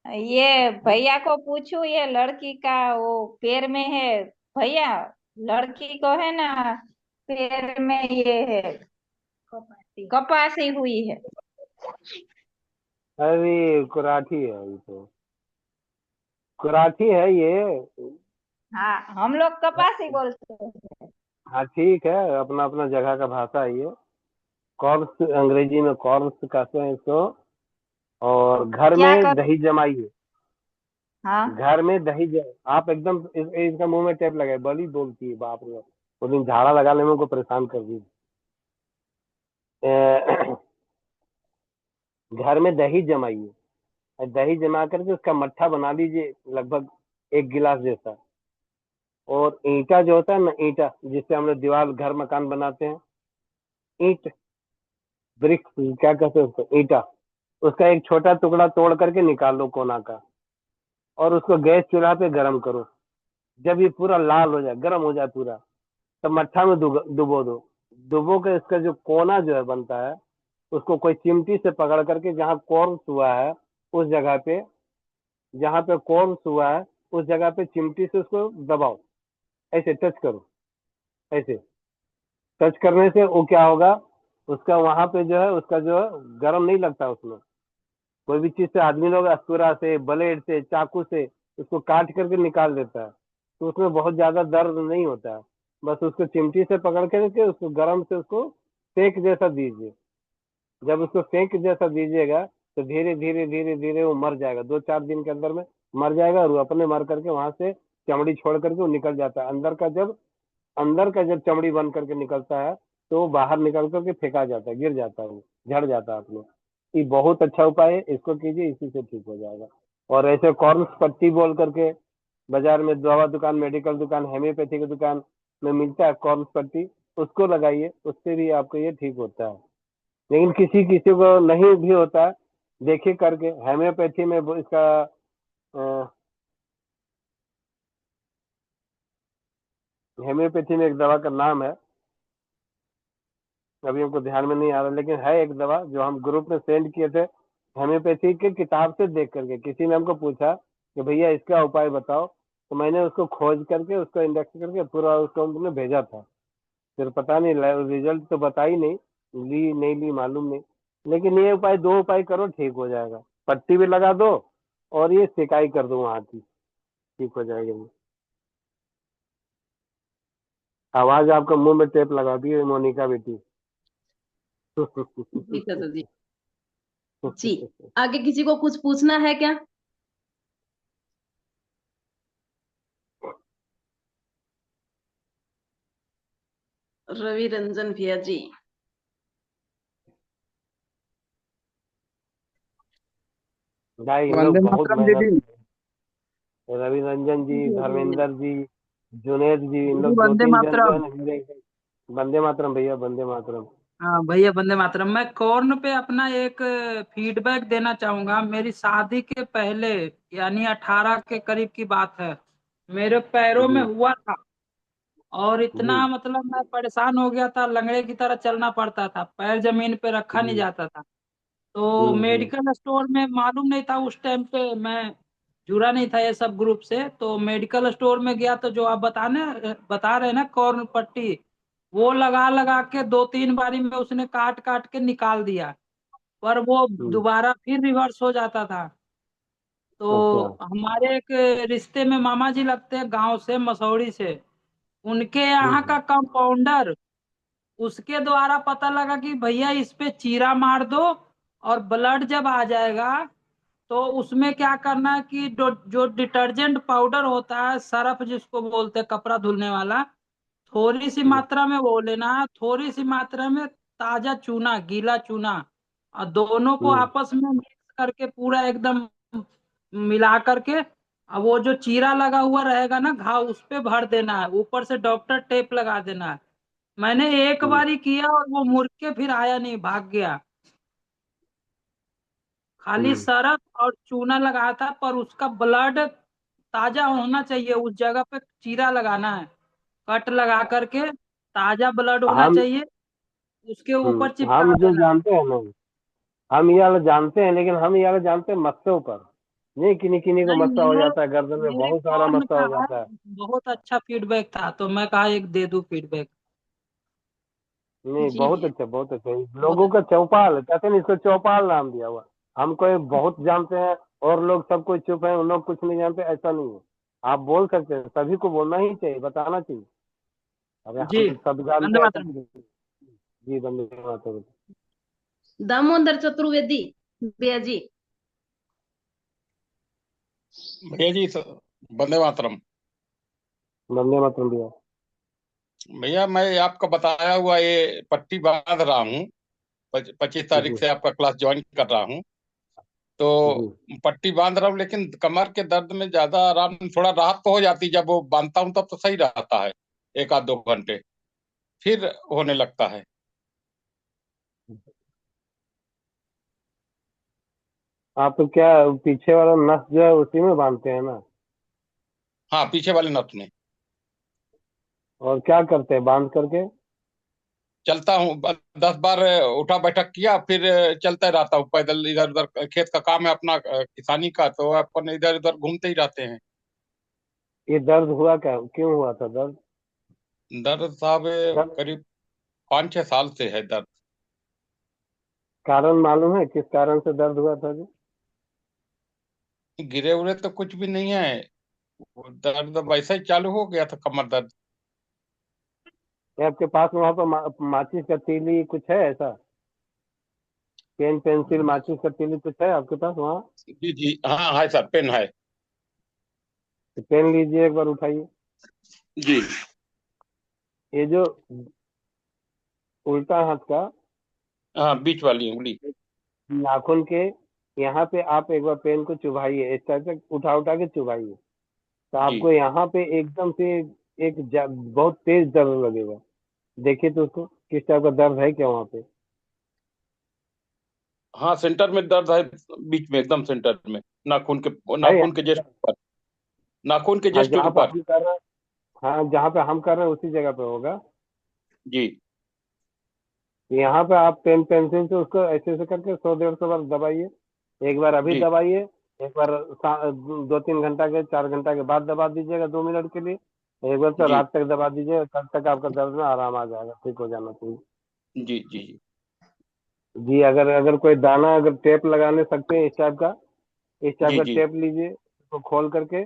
ये भैया को पूछू, ये लड़की का वो पैर में है भैया, लड़की को है ना पैर में ये है कपासी हुई है। अरे कुराठी है ये तो, कुराठी है ये। हाँ हम लोग कपासी बोलते हैं। हाँ ठीक है, अपना अपना जगह का भाषा है ये। कॉर्स अंग्रेजी में कॉर्स कहते हैं इसको। और घर क्या में कर दही जमाइए, हाँ घर में आप एकदम इसका मुंह में टेप लगाए, बड़ी बोलती है बाप रे, वो दिन झाड़ा लगाने में उनको परेशान कर दी। घर में दही जमाइए, और दही जमा करके उसका मट्ठा बना लीजिए लगभग 1 गिलास जैसा। और ईंटा जो होता है ना, ईंटा जिससे हम लोग दीवार घर मकान बनाते हैं, ईंट ब्रिक्स क्या कहते हैं उसको, ईंटा, उसका एक छोटा टुकड़ा तोड़ करके निकाल लो कोना का, और उसको गैस चूल्हा पे गर्म करो। जब ये पूरा लाल हो जाए, गर्म हो जाए पूरा, तब मट्ठा में डुबो दो। डुबो के इसका जो कोना जो है बनता है, उसको कोई चिमटी से पकड़ करके जहाँ कॉर्स हुआ है उस जगह पे, जहाँ पे कॉर्स हुआ है उस जगह पे चिमटी से उसको दबाओ, ऐसे टच करो, ऐसे टच करने से वो क्या होगा, उसका वहां पे जो है उसका जो है गर्म नहीं लगता उसमें। कोई भी चीज से आदमी लोग अस्तूरा से ब्लेड से चाकू से उसको काट करके निकाल देता है, तो उसमें बहुत ज्यादा दर्द नहीं होता है। बस उसको चिमटी से पकड़ करके उसको गर्म से उसको सेक जैसा दीजिए। जब उसको सेक जैसा दीजिएगा तो धीरे धीरे धीरे धीरे वो मर जाएगा, 2-4 दिन के अंदर में मर जाएगा, और वो अपने मर करके वहां से चमड़ी छोड़ करके वो निकल जाता है। अंदर का जब चमड़ी बन करके निकलता है तो वो बाहर निकल करके फेंका जाता है, गिर जाता है, वो झड़ जाता है अपने। ये बहुत अच्छा उपाय है, इसको कीजिए, इसी से ठीक हो जाएगा। और ऐसे कॉर्न्स पट्टी बोल करके बाजार में दवा दुकान, मेडिकल दुकान, हेम्योपैथी की दुकान में मिलता है कॉर्न्स पट्टी, उसको लगाइए, उससे भी आपको ये ठीक होता है। लेकिन किसी किसी को नहीं भी होता है, देखिए करके हेम्योपैथी में इसका हेम्योपैथी में एक दवा का नाम है, अभी हमको ध्यान में नहीं आ रहा, लेकिन है एक दवा जो हम ग्रुप में सेंड किए थे हेम्योपैथी के किताब से देख करके। किसी ने हमको पूछा कि भैया इसका उपाय बताओ, तो मैंने उसको खोज करके उसको इंडेक्स करके पूरा उसको हमने भेजा था। फिर पता नहीं रिजल्ट तो बता ही नहीं, ली नहीं ली मालूम नहीं। लेकिन ये उपाय, 2 उपाय करो, ठीक हो जाएगा। पट्टी भी लगा दो और ये सिकाई कर दो वहां की, ठीक हो जाएगी। आवाज आपका मुंह में टेप लगा दी है मोनिका बेटी। जी चाचा जी। जी, आगे किसी को कुछ पूछना है क्या? रवि रंजन भैया जी। भाई इन लोग वंदे बहुत मातरम मेहनत दीदी। कर, रवि रंजन जी, धर्मेंद्र जी, जुनेद जी, इन दीदी लोग वंदे 2-3 जन जो है मातरम। ना मेरे। वंदे मातरम भैया, वंदे मातरम। हाँ भैया वंदे मातरम। मैं कॉर्न पे अपना एक फीडबैक देना चाहूंगा। मेरी शादी के पहले यानी 18 के करीब की बात है, मेरे पैरों में जी हुआ था और जी इतना मतलब मैं परेशान हो गया था, लंगड़े की तरह चलना पड़ता था, पैर जमीन पे रखा नहीं जी जाता था। तो मेडिकल स्टोर में मालूम नहीं था उस टाइम पे, मैं जुड़ा नहीं था ये सब ग्रुप से। तो मेडिकल स्टोर में गया तो जो आप बता रहे हैं ना कॉर्न पट्टी, वो लगा लगा के 2-3 बारी में उसने काट काट के निकाल दिया, पर वो जी। दोबारा फिर रिवर्स हो जाता था। अच्छा। तो हमारे एक रिश्ते में मामा जी लगते हैं, गांव से, मसौड़ी से, उनके यहाँ का कंपाउंडर, उसके द्वारा पता लगा कि भैया इस पे चीरा मार दो और ब्लड जब आ जाएगा तो उसमें क्या करना है कि जो डिटर्जेंट पाउडर होता है, सरफ जिसको बोलते हैं, कपड़ा धुलने वाला, थोड़ी सी मात्रा में वो लेना है, थोड़ी सी मात्रा में ताजा चूना, गीला चूना, और दोनों को आपस में मिक्स करके पूरा एकदम मिला करके, अब वो जो चीरा लगा हुआ रहेगा ना घाव, उस पे भर देना है, ऊपर से डॉक्टर टेप लगा देना है। मैंने एक बारी किया और वो मुड़ के फिर आया नहीं, भाग गया। खाली सरफ और चूना लगाया था, पर उसका ब्लड ताजा होना चाहिए, उस जगह पे चीरा लगाना है, कट लगा करके ताजा ब्लड होना हम चाहिए, उसके ऊपर चिपका हम जो देना है। जानते हैं ना, हम ये वाला जानते हैं, लेकिन हम ये वाला जानते हैं मस्सों पर, नहीं किन्हीं किन्हीं को नहीं, मस्सा हो मैंने जाता है, गर्दन में मेरे बहुत सारा कॉर्न मस्सा का हो जाता है। बहुत अच्छा फीडबैक था, तो मैं कहा एक दे दूं फीडबैक। नहीं जी बहुत भैया, अच्छा, बहुत अच्छा। बहुत लोगों का चौपाल कहते हैं ना, इसको चौपाल नाम दिया हुआ। हमको ये बहुत जानते हैं और लोग सब कुछ चुप है, उन लोग कुछ नहीं जानते, ऐसा नहीं है। आप बोल सकते हैं, सभी को बोलना ही चाहिए, बताना चाहिए। अरे जी। हम सब जानते वंदे हैं ऐसा मातरम। नहीं। जी बंदे मातरम। दामोदर चतुर्वेदी भैया जी। भैया जी वंदे मातरम। बंदे मातरम भैया। भैया मैं आपका बताया हुआ ये पट्टी बांध रहा हूँ, 25 तारीख जी से आपका क्लास ज्वाइन कर रहा हूँ। तो जी। पट्टी बांध रहा हूँ, लेकिन कमर के दर्द में ज्यादा आराम, थोड़ा राहत तो हो जाती है, जब वो बांधता हूँ तब तो सही रहता है, 1 आध 2 घंटे, फिर होने लगता है। आप तो क्या पीछे वाला नस जो है उसी में बांधते हैं ना? हाँ, पीछे वाले नथ में। और क्या करते हैं बांध करके? चलता हूँ, 10 बार उठा बैठक किया, फिर चलता रहता हूँ पैदल, इधर उधर, खेत का काम है अपना, किसानी का, तो अपन इधर उधर घूमते ही रहते हैं। ये दर्द हुआ क्या, क्यों हुआ था दर्द? दर्द साहब दर्द करीब 5-6 साल से है दर्द। कारण मालूम है किस कारण से दर्द हुआ था जी? गिरे उरे तो कुछ भी नहीं है, वो दर्द वैसा ही चालू हो गया था, कमर दर्द। ये आपके पास में वहां पर माचिस का तीली कुछ है ऐसा? पेन पेंसिल माचिस का तीली कुछ है आपके पास वहाँ? जी जी हाँ है सर, पेन है। तो पेन लीजिए, एक बार उठाइए। जी ये जो उल्टा हाथ का हाँ, बीच वाली उंगली। नाखून के यहाँ पे आप एक बार पेन को चुभाइए, इस टाइप से उठा उठा के चुभाइए, तो जी आपको यहाँ पे एकदम से बहुत तेज दर्द लगेगा। देखिए तो उसको किस टाइप का दर्द है क्या वहाँ पे? हाँ, सेंटर में दर्द है, बीच में एकदम सेंटर में, नाखून के है नाखून के जस्ट ऊपर, नाखून के हाँ, जस्ट जहाँ पे ऊपर। हम कर रहे हैं, हाँ जहाँ पे हम कर रहे हैं उसी जगह पे होगा। जी यहाँ पे आप पेन पेंसिल से उसको ऐसे ऐसे करके 100-150 बार दबाइए। एक बार अभी जी दबाइए, एक बार 2-3 घंटा के 4 घंटा के बाद दबा दीजिएगा 2 मिनट के लिए। एक बार तो जी रात तक दबा दीजिए, तब तक आपका दर्द में आराम आ जाएगा, ठीक हो जाना चाहिए। जी जी जी जी, अगर अगर कोई दाना अगर टेप लगाने सकते हैं इस टाइप का, इस टाइप जी का जी टेप लीजिए, उसको खोल करके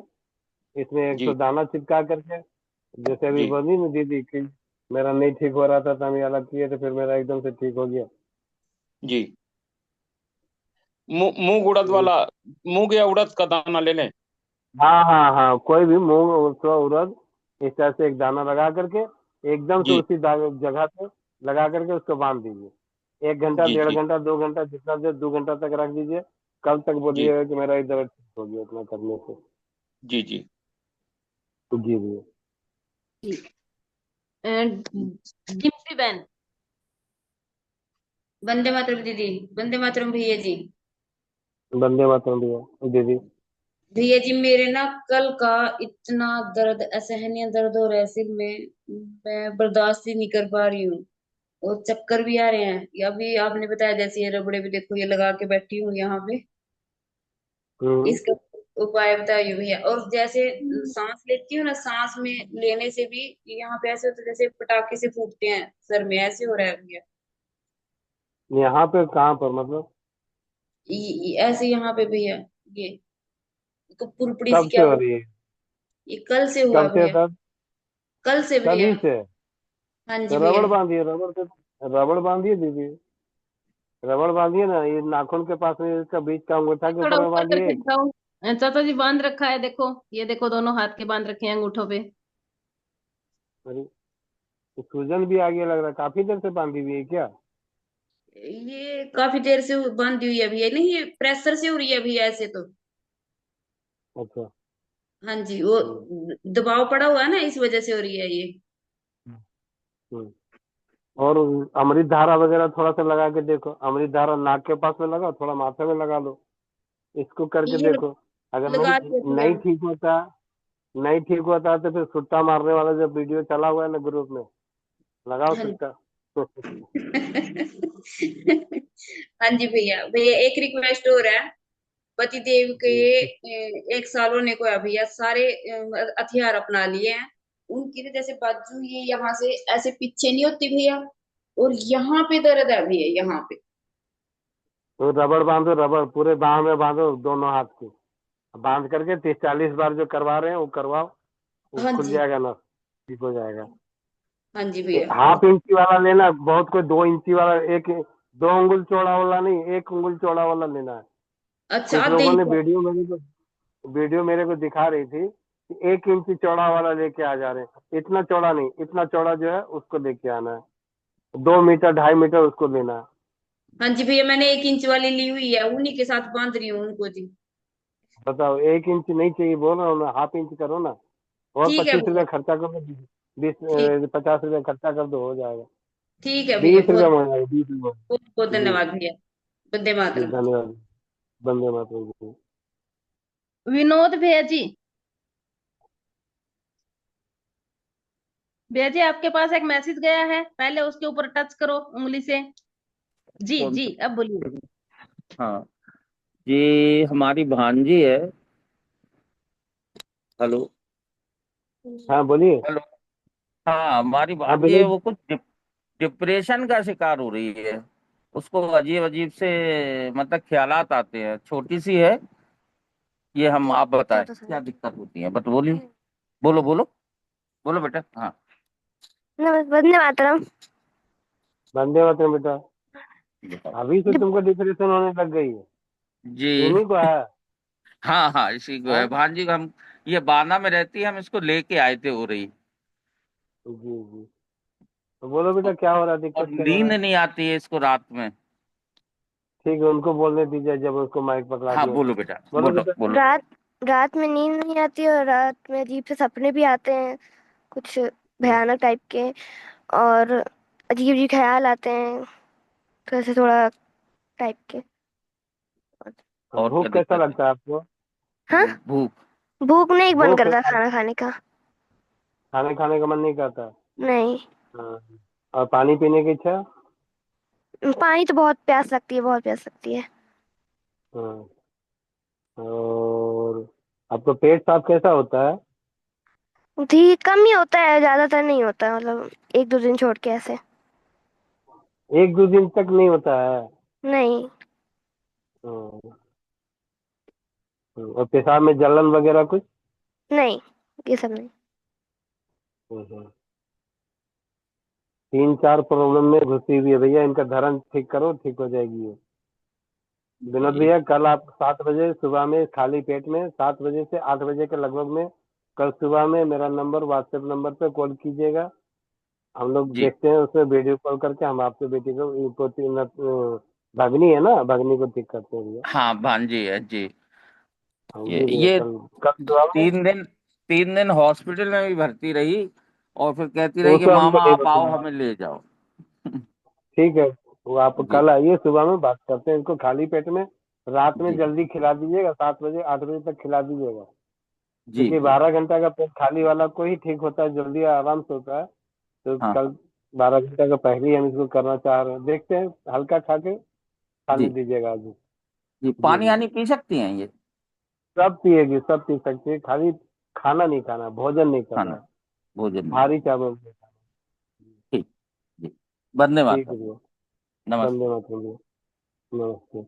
इसमें एक तो जी दाना चिपका करके, जैसे अभी जी बोली ना दीदी कि मेरा नहीं ठीक हो रहा था तो हम ये अलग किए, तो फिर मेरा एकदम से ठीक हो गया। जी। मूंग उड़द वाला, मूंग या उड़द का दाना ले लें? हाँ हाँ हाँ, कोई भी मूंग उसको उड़द इस तरह से एक दाना लगा करके एकदम से जी उसी जगह पे लगा करके उसको बांध दीजिए। 1 घंटा, जी डेढ़ जी घंटा, 2 घंटा, जितना देर 2 घंटा तक रख दीजिए। कल तक जी बोलिएगा कि मेरा ये दर्द ठीक हो गया इतना करने से। जी जी जी जी। डिम्पी बहन, वंदे मातरम दीदी, वंदे मातरम भैया जी। वंदे मातरम भैया दीदी। भैया जी मेरे ना कल का इतना दर्द, असहनीय दर्द हो रहा है सिर में, मैं बर्दाश्त ही नहीं कर पा रही हूँ, और चक्कर भी आ रहे हैं। ये अभी आपने बताया जैसे ये रबड़े भी देखो, ये लगा के बैठी हूँ यहाँ पे, हम्म। इसका उपाय बताइए भैया। और जैसे सांस लेती हूँ ना, सांस में लेने से भी यहाँ पे ऐसे होता है जैसे पटाखे से फूटते हैं सर में, ऐसे हो रहा है भैया। यहाँ पे कहाँ पर मतलब? ऐसे यहाँ पे भैया, ये पुरपड़ी सी कब क्या से हो बोल, रही है? ये कल से हुआ कब से भैया, दर्द? कल से कल भैया। ही से? हाँ जी तो भैया। रबड़ बांधिए, रबड़ से रबड़ बांधिए दीदी, रबड़ बांधिए ना, ये नाखून के पास में इसका बीच का अंगूठा के थोड़ा ऊपर में ऊपर बांधिए करके एक। दिखाऊं? चाचा जी बांध रखा है, देखो ये देखो, दोनों हाथ के बांध रखे हैं अंगूठों पे। अरे, तो सूजन भी आ गया लग रहा है, काफी देर से बांधी हुई है क्या? ये काफी देर से बांधी हुई है भैया, नहीं ये प्रेशर से हो रही है भैया ऐसे तो। अच्छा। हाँ जी, वो हम्म। दबाव पड़ा हुआ है ना, इस वजह से हो रही है ये। हम्म। और अमृत धारा वगैरह थोड़ा सा लगा के देखो, अमृत धारा नाक के पास में लगाओ, थोड़ा माथे में लगा लो, इसको करके ये देखो। अगर लगा नहीं दिया भैया। नहीं ठीक होता, नहीं ठीक होता तो फिर सुट्टा मारने वाला जो वीडियो चला हुआ है ना ग्रुप में, लगाओ हाँ सुट्टा। हाँ जी भैया। भैया एक रिक्वेस्ट हो रहा है, पति देव के 1 साल होने को है भैया, सारे हथियार अपना लिए हैं उनकी, तो जैसे बाजू ये यहाँ से ऐसे पीछे नहीं होती भैया, और यहाँ पे दर्द है भैया, यहाँ पे। तो रबड़ बांधो, रबड़ पूरे बाह में बांधो दोनों हाथ की, बांध करके 30-40 बार जो करवा रहे हैं वो करवाओ, वो हाँ खुल जी। जाएगा ना, ठीक हो जाएगा। हाँ जी भैया। हाफ इंची वाला लेना, बहुत कोई 2 इंची वाला, एक 2 अंगुल चौड़ा वाला नहीं, 1 अंगुल चौड़ा वाला लेना है। अच्छा कुछ आधे लोगों ने इंच। वीडियो मेरे को दिखा रही थी कि 1 इंची चौड़ा वाला लेके आ जा रहे हैं, इतना चौड़ा नहीं, इतना चौड़ा जो है उसको लेके आना है, 2 मीटर 2.5 मीटर उसको लेना है। हाँ जी भैया, मैंने 1 इंच वाली ली हुई है, उन्हीं के साथ बांध रही हूँ उनको जी। बताओ, 1 इंच नहीं चाहिए बोल रहा हूँ ना, हाफ इंच करो ना, और ठीक है 25 रुपया भैया। खर्चा कर दो, बीस ठीक। 50 रुपया खर्चा कर दो, हो जाएगा। ठीक है भैया, 20 रुपया बहुत में हो जाएगा, 20 रुपया। बहुत बहुत जी धन्यवाद भैया। वंदे जी, मातरम। धन्यवाद। वंदे मातरम जी। विनोद भैया जी, भैया जी आपके पास एक मैसेज गया है, पहले उसके ऊपर टच करो उंगली से। जी कौन जी, सा? अब बोलिए। हाँ, ये हमारी भांजी है। हेलो। हाँ बोलिए। हेलो। हाँ, हमारी हाँ भांजी है, बोलिए। वो कुछ डिप्रेशन का शिकार हो रही है। उसको अजीब अजीब से मतलब ख्यालात आते हैं, छोटी सी है ये। हम आप बताएं क्या दिक्कत होती है, बट बोलिए, बोलो बोलो, बोलो बेटा। हाँ, वंदे मातरम। वंदे मातरम बेटा। अभी से तुमको डिप्रेशन होने लग गई है? जी। इन्हीं को है? हाँ हाँ, इसी को है हाँ? भांजी को। हम ये बाना में रहती है, हम इसको लेके आए थे हो रही। जी जी। तो बोलो बेटा क्या हो रहा है, और दिक्कत क्या हो नींद रहा है? नहीं आती है इसको रात में। ठीक है, उनको बोलने दीजिए जब उसको माइक पकड़ा हाँ दिए तो। बोलो बेटा, बोलो बोलो बेटा। बोलो। रात रात में नींद नहीं आती और रात में अजीब से सपने भी आते हैं, कुछ भयानक टाइप के, और अजीब अजीब ख्याल आते हैं, तो ऐसे थोड़ा टाइप के। और क्या भूख कैसा दिक्कत है? लगता है आपको? हाँ, भूख। भूख नहीं बंद भूख करता खाना खाने का। खाने खाने का मन नहीं करता? नहीं, हाँ। और पानी पीने की इच्छा? पानी तो बहुत प्यास लगती है, बहुत प्यास लगती है। हाँ। और आपका पेट साफ कैसा होता है? ठीक कम ही होता है, ज्यादातर नहीं होता, मतलब एक दो दिन छोड़ के ऐसे। 1-2 दिन तक नहीं होता है? नहीं। हाँ। और पेशाब में जलन वगैरह कुछ? नहीं, ये सब नहीं। हम्म। 3-4 प्रॉब्लम में घुसी हुई है भैया, इनका धर्म ठीक करो, ठीक हो जाएगी ये। विनोद जी भैया कल आप 7 बजे सुबह में खाली पेट में 7 बजे से 8 बजे के लगभग में कल सुबह में मेरा नंबर व्हाट्सएप नंबर पे कॉल कीजिएगा। हम लोग जी। देखते हैं उसमें वीडियो कॉल करके हम आपके बेटी को भगनी है ना, भगनी को ठीक करते हैं भैया। हाँ भांजी है जी। हाँ ये जी भैया, ये कल कल सुबह में। 3 दिन हॉस्पिटल में भी भर्ती रही, और फिर कहती वो रही कि सब हमको मामा नहीं आप आओ बताना। हमें ले जाओ। ठीक है, वो आप जी कल आइए, सुबह में बात करते हैं। इनको खाली पेट में रात में जी जल्दी खिला दीजिएगा, 7 बजे 8 बजे तक खिला दीजिएगा, जी क्योंकि जी। 12 घंटा का पेट खाली वाला को ही ठीक होता है, जल्दी आराम से होता है। तो हाँ कल 12 घंटा का पहले ही हम इसको करना चाह रहे हैं, देखते हैं, हल्का खा के खाने जी दीजिएगा आज। जी। जी पानी जी। आनी पी सकती हैं ये? सब पिएगी, सब पी सकती है, खाली खाना नहीं खाना, भोजन नहीं करना खाना है, भोजन नहीं भारी करना। चावल नहीं खाना। ठीक। जी। वंदे ठीक है मातरम। भैया। वंदे नमस्ते। मातरम भैया। नमस्ते।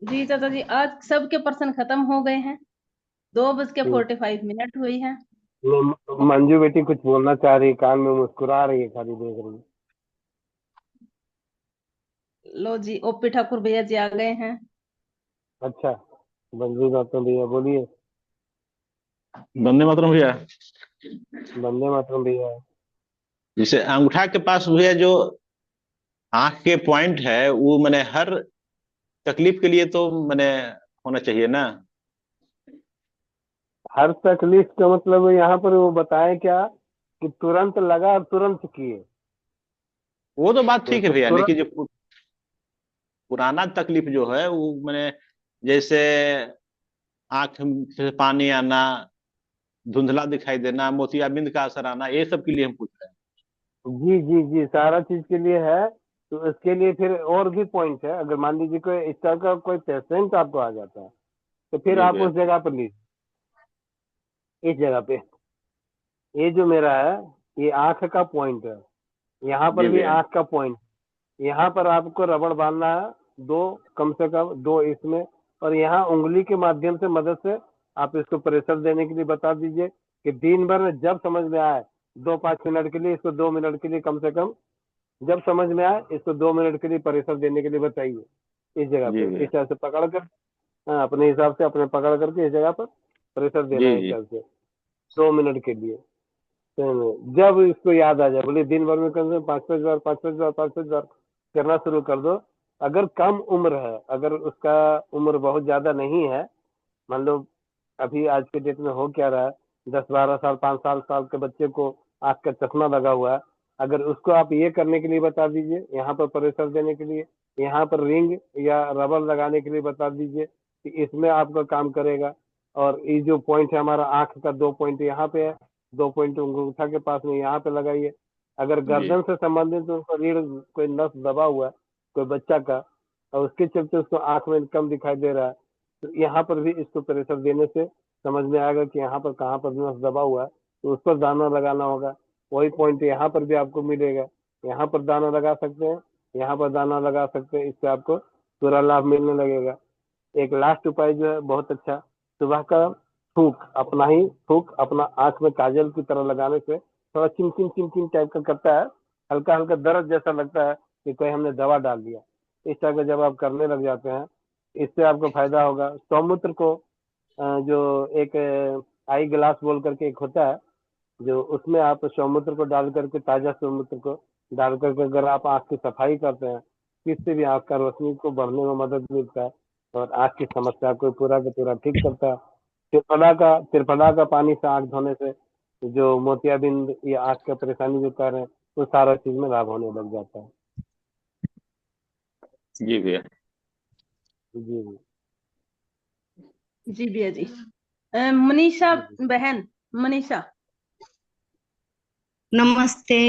जी चाचा जी, आज सबके पर्सन खत्म हो गए हैं। 2:45 ठीक। हुई है। मंजू बेटी कुछ बोलना चाह रही है, कान में मुस्कुरा रही है, खाली देख रही है। लो जी, ओपी ठाकुर भैया जी आ गए हैं। अच्छा, मंजू मातरम भैया बोलिए। वंदे मातरम भैया। वंदे मातरम भैया। जैसे अंगूठा के पास भैया जो आंख के पॉइंट है, वो मैंने हर तकलीफ के लिए तो मैंने होना चाहिए ना? हर तकलीफ का मतलब यहाँ पर वो बताए क्या कि तुरंत लगा और तुरंत किए, वो तो बात तो ठीक है इसको भैया, तुरंत। लेकिन जो पुराना तकलीफ जो है वो मैंने, जैसे आंख से पानी आना, धुंधला दिखाई देना, मोतियाबिंद का असर आना, ये सब के लिए हम पूछ रहे हैं। जी जी जी, सारा चीज के लिए है। तो इसके लिए फिर और भी पॉइंट है, अगर मान लीजिए कोई इस तरह का कोई पेशेंट आपको आ जाता है, तो फिर जी आप भैया। उस जगह पर लीजिए, इस जगह पे। ये जो मेरा है, ये आंख का पॉइंट है, यहाँ पर जी भी भैया। आंख का पॉइंट। यहाँ पर आपको रबड़ बांधना है, दो, कम से कम 2 इसमें, और यहाँ उंगली के माध्यम से मदद से आप इसको प्रेशर देने के लिए बता दीजिए कि दिन भर में जब समझ में आए 2-5 मिनट के लिए, इसको 2 मिनट के लिए कम से कम, जब समझ में आए इसको 2 मिनट के लिए प्रेशर देने के लिए बताइए, इस जगह जी पे भैया। इस तरह से पकड़ कर। हाँ, अपने हिसाब से अपने पकड़ करके इस जगह पर प्रेशर देना जी है, इस जी। तरह से 2 मिनट के लिए। जब इसको याद आ जाए, बोले दिन भर में कम से कम 5-5 बार 5-5 बार 5-5 बार करना शुरू कर दो। अगर कम उम्र है, अगर उसका उम्र बहुत ज्यादा नहीं है, मान लो अभी आज के डेट में हो क्या रहा है, 10-12 साल 5 साल के बच्चे को आंख का चश्मा लगा हुआ है, अगर उसको आप ये करने के लिए बता दीजिए, यहाँ पर प्रेशर देने के लिए, यहाँ पर रिंग या रबर लगाने के लिए बता दीजिए कि इसमें आपका काम करेगा। और ये जो पॉइंट है हमारा आंख का, 2 पॉइंट यहाँ पे है, 2 पॉइंट अंगूठा के पास में यहाँ पे लगाइए। अगर जी गर्दन से संबंधित उसका रीढ़ कोई नस दबा हुआ है कोई बच्चा का, और उसके चलते उसको आंख में कम दिखाई दे रहा है, तो यहाँ पर भी इसको प्रेशर देने से समझ में आएगा कि यहाँ पर कहाँ पर नस दबा हुआ है, तो उस पर दाना लगाना होगा। वही पॉइंट यहाँ पर भी आपको मिलेगा, यहाँ पर दाना लगा सकते हैं, यहाँ पर दाना लगा सकते हैं, इससे आपको पूरा लाभ मिलने लगेगा। एक लास्ट उपाय जो है बहुत अच्छा, सुबह का थूक अपना आंख में काजल की तरह लगाने से थोड़ा चिम चिम चिम चिम टाइप का करता है, हल्का हल्का दर्द जैसा लगता है, कि कोई हमने दवा डाल दिया। इस टाइप का जब आप करने लग जाते हैं, इससे आपको फायदा होगा। सौमूत्र को जो एक आई ग्लास बोल करके एक होता है, जो उसमें आप सौमूत्र को डाल करके, ताजा सौमूत्र को डाल करके अगर आप आँख की सफाई करते हैं, इससे भी आँख का रोशनी को बढ़ने में मदद मिलता है और आँख की समस्या को पूरा का पूरा ठीक करता है। त्रिफला का पानी से आँख धोने से जो मोतियाबिंद या आँख का परेशानी जो कर रहे हैं, वो सारा चीज में लाभ होने लग जाता है। जी भैया। जी जी भैया जी। मनीषा बहन, मनीषा। नमस्ते,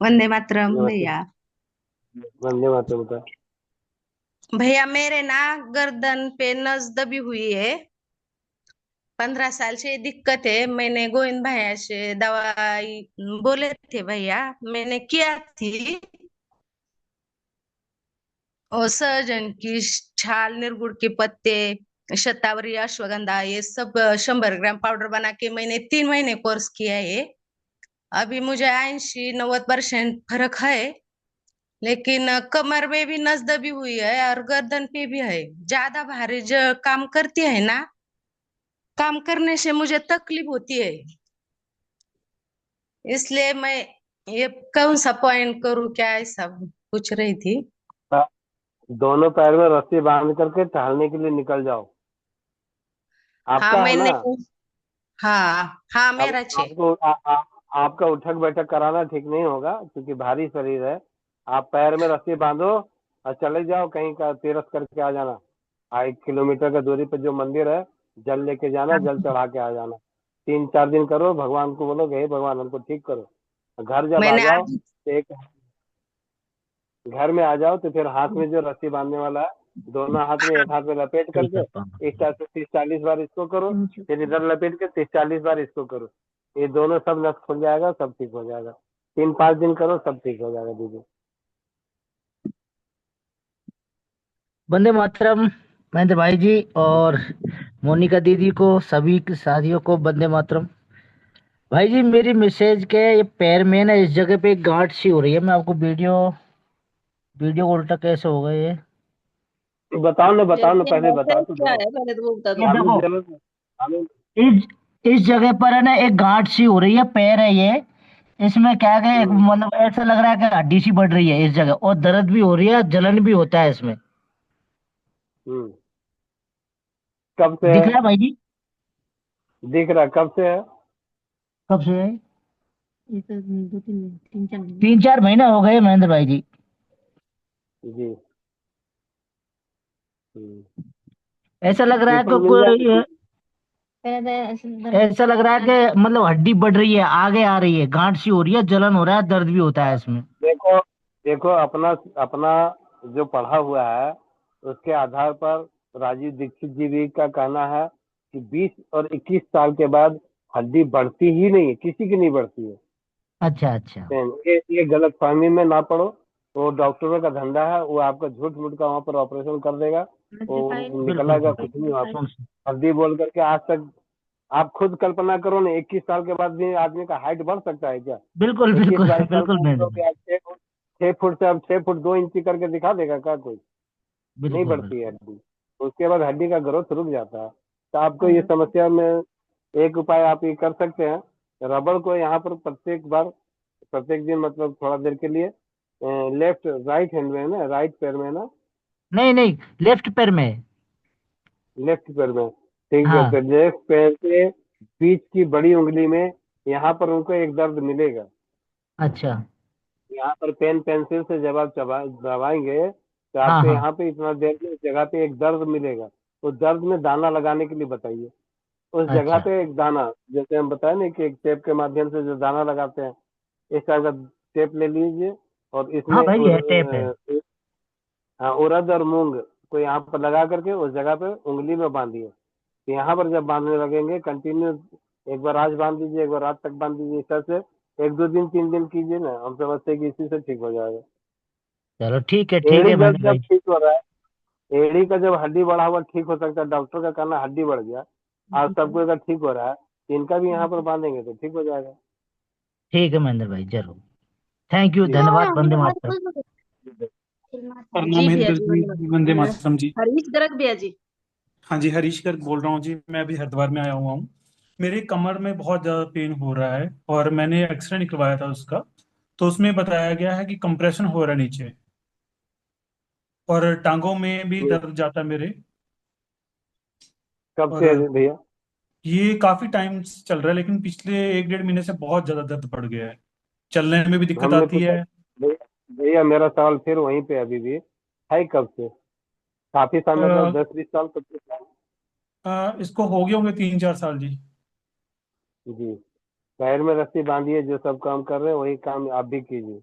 वंदे मातरम नमस्ते। भैया। वंदे मातरम का भैया मेरे ना गर्दन पे नस दबी हुई है, 15 साल से ये दिक्कत है। मैंने गोविंद भैया से दवाई बोले थे भैया, मैंने किया थी। और सहजन की छाल, निर्गुड़ के पत्ते, शतावरी, अश्वगंधा, ये सब 100 ग्राम पाउडर बना के मैंने 3 महीने कोर्स किया है। अभी मुझे 80-90% फर्क है, लेकिन कमर में भी नस दबी हुई है और गर्दन पे भी है। ज्यादा भारी जो काम करती है ना, काम करने से मुझे तकलीफ होती है, इसलिए मैं ये कौन सा पॉइंट करूँ, क्या ऐसा पूछ रही थी। दोनों पैर में रस्सी बांध करके टहलने के लिए निकल जाओ। हाँ आपका है मैंने, ना? हाँ अब मेरा छे। आपका उठक बैठक कराना ठीक नहीं होगा, क्योंकि भारी शरीर है। आप पैर में रस्सी बांधो और चले जाओ, कहीं का तीर्थ करके आ जाना। 1 किलोमीटर का दूरी पर जो मंदिर है, जल लेके जाना, जल चढ़ा के आ जाना। 3-4 दिन करो, भगवान को बोलो हे भगवान हमको ठीक करो। घर जब आ मैंने जाओ आज, तो एक घर में आ जाओ तो फिर हाथ में जो रस्सी बांधने वाला है, दोनों हाथ में, एक हाथ में लपेट करके इस टाइप से 30-40 बार इसको करो, फिर इधर लपेट के 30-40 बार इसको करो। ये दोनों सब नस खुल जाएगा, सब ठीक हो जाएगा। 3-5 दिन करो, सब ठीक हो जाएगा दीदी। वंदे मातरम महेंद्र भाई जी और मोनिका दीदी को, सभी के साथियों को वंदे मातरम। भाई जी मेरी मैसेज के ये पैर में ना इस जगह पे एक गांठ सी हो रही है। मैं आपको वीडियो को उल्टा कैसे होगा ये बताओ ना पहले बता तो क्या दो। है, पहले तो वो बता ये दो। देखो इस जगह पर है ना एक गांठ सी हो रही है, पैर है ये। इसमें क्या है कि मतलब ऐसा लग रहा है कि हड्डी सी बढ़ रही है इस जगह, और दर्द भी हो रही है, जलन भी होता है इसमें। कब से दिख है? रहा है भाई जी? दिख रहा, कब से है? कब से है? ये तो 3-4 महीने हो गए महेंद्र भाई जी। जी। ऐसा लग रहा है कि मिल जाएगी। ऐसा लग रहा है कि मतलब हड्डी बढ़ रही है, आगे आ रही है, गांठ सी हो रही है, जलन हो रहा है, दर्द भी होता है इसमें। देखो देखो अपना अपना जो पढ़ा हुआ है उसके आधार पर राजीव दीक्षित जी भी का कहना है कि 20 और 21 साल के बाद हड्डी बढ़ती ही नहीं है, किसी की नहीं बढ़ती है। अच्छा। ये गलत फहमी में ना पड़ो। वो डॉक्टरों का धंधा है, वो आपका झूठ मूठ का वहां पर ऑपरेशन कर देगा, वो निकलेगा कुछ नहीं वहां पर। हड्डी बोल करके आज तक आप खुद कल्पना करो ना, 21 साल के बाद भी आदमी का हाइट बढ़ सकता है क्या? बिल्कुल 21-22 साल बिल्कुल का उम्र हो गया, 6 फुट से अब 6 फुट 2 इंची करके दिखा देगा क्या कोई? नहीं बढ़ती है हड्डी। उसके बाद हड्डी का ग्रोथ रुक जाता है। तो आपको ये समस्या में एक उपाय आप ये कर सकते हैं, रबड़ को यहाँ पर प्रत्येक दिन मतलब थोड़ा देर के लिए लेफ्ट राइट हैंड में है ना, राइट पैर में है ना? नहीं लेफ्ट पैर में। लेफ्ट पैर में, ठीक है। हाँ। तो लेफ्ट पैर के बीच की बड़ी उंगली में यहाँ पर उनको एक दर्द मिलेगा। अच्छा। यहाँ पर पेन पेंसिल से जब आप दबाएंगे तो हाँ आपको हाँ। यहाँ पे इतना देर में इस जगह पे एक दर्द मिलेगा। उस दर्द में दाना लगाने के लिए बताइए। उस जगह अच्छा। पे एक दाना, जैसे हम बताए ना कि एक टेप के माध्यम से जो दाना लगाते हैं, इस टाइप का टेप ले लीजिए और हाँ इसमें भाई है, टेप है। उड़द और मूंग को यहाँ पर लगा करके उस जगह पे उंगली में बांधिए। तो यहाँ पर जब बांधने लगेंगे कंटिन्यू, एक बार आज बांध दीजिए, एक बार रात तक बांध दीजिए। इस तरह से 1-2 दिन 3 दिन कीजिए ना, हम समझते हैं कि इसी से ठीक हो जाएगा। चलो ठीक है एड़ी महेंद्र जब भाई। ठीक हो रहा है, एड़ी का जब हड्डी बढ़ा हुआ ठीक हो सकता है, डॉक्टर का कहना हड्डी बढ़ गया, आज सबको अगर ठीक हो रहा है, इनका भी यहाँ पर बांधेंगे तो ठीक हो जाएगा। ठीक है महेंद्र भाई, जरूर। थैंक यू, धन्यवाद, वंदे मातरम। प्रणाम जी भैया महेंद्र जी, जी, वंदे वंदे मातरम। मातरम जी। हरीश गर्ग भैया जी। हाँ जी, हरीश गर्ग बोल रहा हूँ जी। मैं अभी हरिद्वार में आया हुआ हूँ। मेरी कमर में बहुत ज्यादा पेन हो रहा है और मैंने एक्सरे निकलवाया था उसका। तो उसमें बताया गया है कि कंप्रेशन हो रहा है नीचे, और टांगों में भी दर्द जाता है मेरे। कब से और है भैया? ये काफी टाइम से चल रहा है, लेकिन पिछले 1 डेढ़ महीने से बहुत ज्यादा दर्द बढ़ गया है। चलने में भी दिक्कत हमने तो आती है। भैया भैया, मेरा सवाल फिर वहीं पे अभी भी है, कब से? काफी साल, मतलब अ, 10-20 साल, 25 साल? इसको हो गए होंगे 3-4 साल जी। जी। पैर में रस्सी बांधिए, जो सब काम कर रहे हैं वही काम आप भी कीजिए,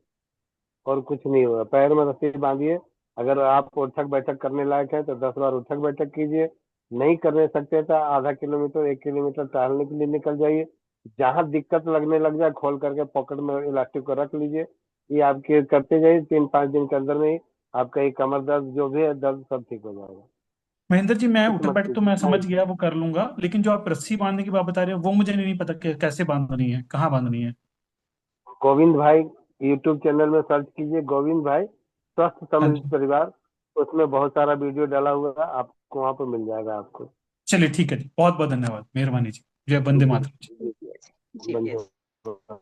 और कुछ नहीं होगा। पैर में रस्सी बांधिए। अगर आप उठक बैठक करने लायक है तो 10 बार उठक बैठक कीजिए। नहीं करने सकते तो आधा किलोमीटर 1 किलोमीटर टहलने के लिए निकल जाइए। जहां दिक्कत लगने लग जाए, खोल करके पॉकेट में इलास्टिक को रख लीजिए। ये आपके करते जाइए, 3-5 दिन के अंदर में ही आपका ये कमर दर्द जो भी है, दर्द सब ठीक हो जाएगा। महेंद्र जी, मैं कुछ उठक मत बैठक तो मैं कीजिए, समझ नहीं। गया, वो कर लूंगा। लेकिन जो आप रस्सी बांधने की बात बता रहे हो वो मुझे नहीं पता कि कैसे बांधनी है, कहाँ बांधनी है। गोविंद भाई, यूट्यूब चैनल में सर्च कीजिए गोविंद भाई स्वस्थ हाँ समृद्ध जी, परिवार। उसमें बहुत सारा वीडियो डाला हुआ है, आपको वहां पर मिल जाएगा आपको। चलिए ठीक है जी, बहुत बहुत धन्यवाद, मेहरबानी जी। जय वंदे जी मातरम जी। जी भैया जी, जी भैया बंधु।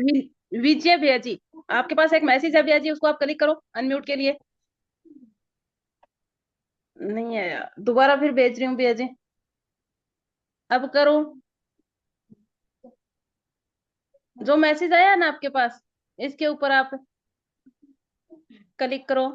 जी। विजय भैया जी, आपके पास एक मैसेज है भैया जी, उसको आप क्लिक करो अनम्यूट के लिए। नहीं आया, दोबारा फिर भेज रही हूँ भैया जी, अब करो। जो मैसेज आया ना आपके पास, इसके ऊपर आप क्लिक करो।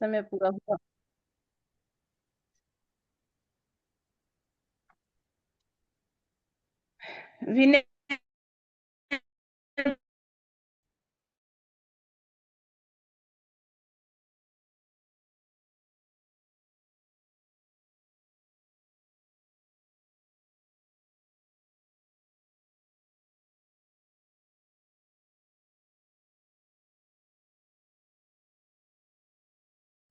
समय पूरा हुआ। विनय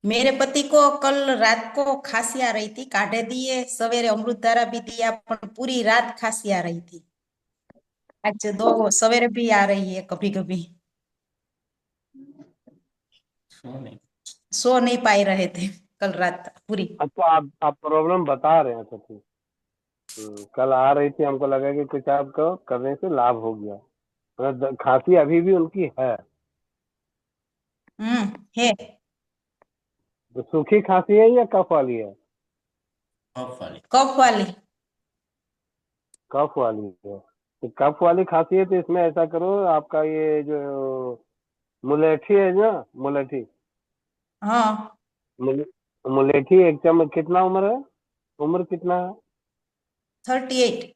मेरे पति को कल रात को खांसी आ रही थी, काढ़े दिए, सवेरे अमृत धारा भी दिया, पर पूरी रात खांसी आ रही थी। आज दो सवेरे भी आ रही है कभी कभी। सो नहीं पाए रहे थे कल रात पूरी। अच्छा, आप प्रॉब्लम बता रहे हैं, अच्छा ठीक। कल आ रही थी, हमको लगा कि कुछ आपको करने से लाभ हो गया। मतलब खांसी अभी भी उनकी है? है। तो सूखी खांसी है या कफ वाली है? कफ वाली। कफ वाली है। तो कफ वाली खांसी है तो इसमें ऐसा करो, आपका ये जो मुलेठी है ना, मुलेठी, हाँ। मुलेठी 1 चम्मच। कितना उम्र है? उम्र कितना है? 38।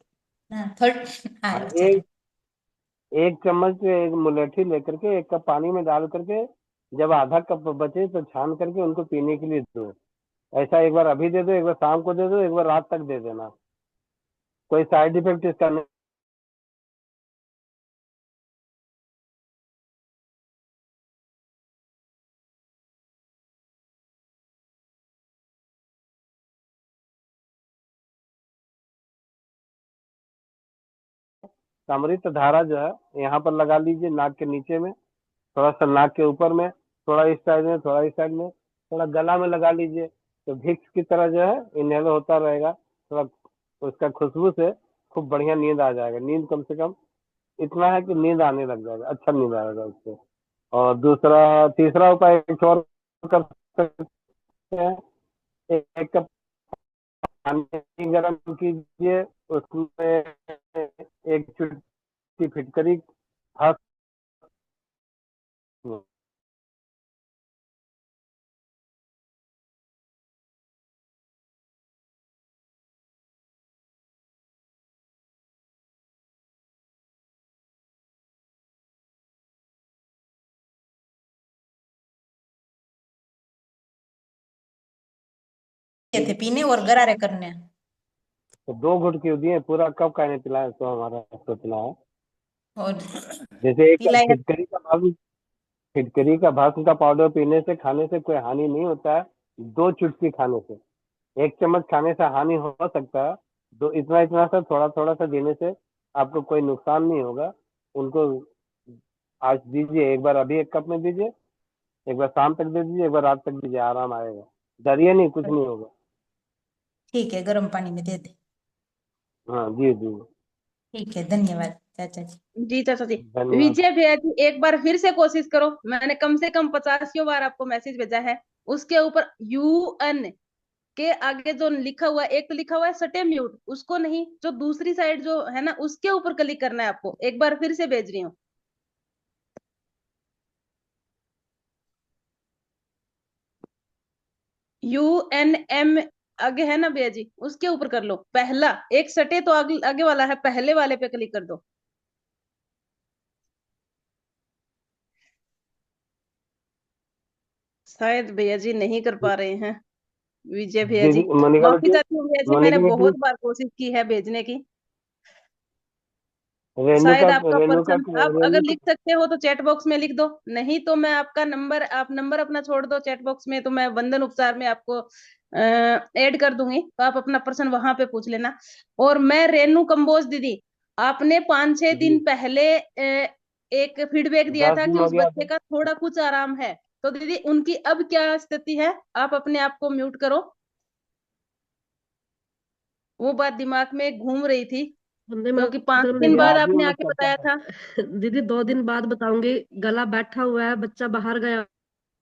हाँ 30। हाँ हाँ, अच्छा। 1 चम्मच एक मुलेठी लेकर के 1 कप पानी में डाल करके, जब आधा कप बचे तो छान करके उनको पीने के लिए दो। ऐसा एक बार अभी दे दो, एक बार शाम को दे दो, एक बार रात तक दे देना। कोई साइड इफेक्ट इसका नहीं। अमृत धारा जो है, यहाँ पर लगा लीजिए, नाक के नीचे में, थोड़ा सा नाक के ऊपर में, थोड़ा इस साइड में, थोड़ा इस साइड में, थोड़ा गला में लगा लीजिए। तो विक्स की तरह जो है इनहेल होता रहेगा थोड़ा। उसका खुशबू से खूब बढ़िया नींद आ जाएगा। नींद कम से कम इतना है कि नींद आने लग जाएगा, अच्छा नींद आएगा उससे। और दूसरा तीसरा उपाय एक और कर सकते हैं। 1 कप पानी गर्म कीजिए, उसमें 1 चुटकी फिटकरी खास थे पीने और गरारे करने। तो 2 घुट क्यों दिए, पूरा कप का नहीं पिलाया, तो हमारा सोचना है। और जैसे एक पिलाया। फिटकरी का भस्म का पाउडर पीने से, खाने से कोई हानि नहीं होता है। 2 चुटकी खाने से, 1 चम्मच खाने से हानि हो सकता है। तो इतना इतना सा, थोड़ा थोड़ा सा देने से आपको कोई नुकसान नहीं होगा। उनको आज दीजिए, एक बार अभी 1 कप में दीजिए, एक बार शाम तक दे दीजिए, एक बार रात तक दीजिए, आराम आएगा। डरिए नहीं, कुछ नहीं होगा। ठीक है, गर्म पानी में दे दे। हाँ जी जी, ठीक है, धन्यवाद चाचा जी। जी चाचा जी। धन्यवाद। विजय भैया जी, एक बार फिर से कोशिश करो। मैंने कम से कम 50 बार आपको मैसेज भेजा है। उसके ऊपर UN के आगे जो लिखा हुआ है, एक तो लिखा हुआ है सटे म्यूट, उसको नहीं, जो दूसरी साइड जो है ना, उसके ऊपर क्लिक करना है आपको। एक बार फिर से भेज रही हूँ। UNM आगे है ना भैया जी, उसके ऊपर कर लो। पहला एक सटे तो आगे वाला है, पहले वाले पे क्लिक कर दो। शायद भैया जी नहीं कर पा रहे हैं, विजय भैया जी। दीदी मोनिका माफी बेटी, चाहती हूँ भैया जी, मैंने मोनिका बेटी, बहुत बार कोशिश की है भेजने की। रेणुका शायद आपका रेणुका पर्सन, आप अगर रेणुका लिख सकते हो तो चैट बॉक्स में लिख दो, नहीं तो मैं आपका नंबर, आप नंबर अपना छोड़ दो चैट बॉक्स में, तो मैं वंदन उपचार में आपको ऐड कर दूंगी, तो आप अपना पर्सन वहां पे पूछ लेना। और मैं रेनू कंबोज दीदी, आपने 5-6 दिन जी, पहले एक फीडबैक दिया 10 था दिन कि हो उस गया बच्चे था। का थोड़ा कुछ आराम है। तो दीदी उनकी अब क्या स्थिति है? आप अपने आप को म्यूट करो। वो बात दिमाग में घूम रही थी, वंदे क्योंकि 5 मातरम दिन दीदी। बाद आज ही हम आपने लोग आके चर्चा बताया करें। था। दीदी 2 दिन बाद बताऊंगी। गला बैठा हुआ है, बच्चा बाहर गया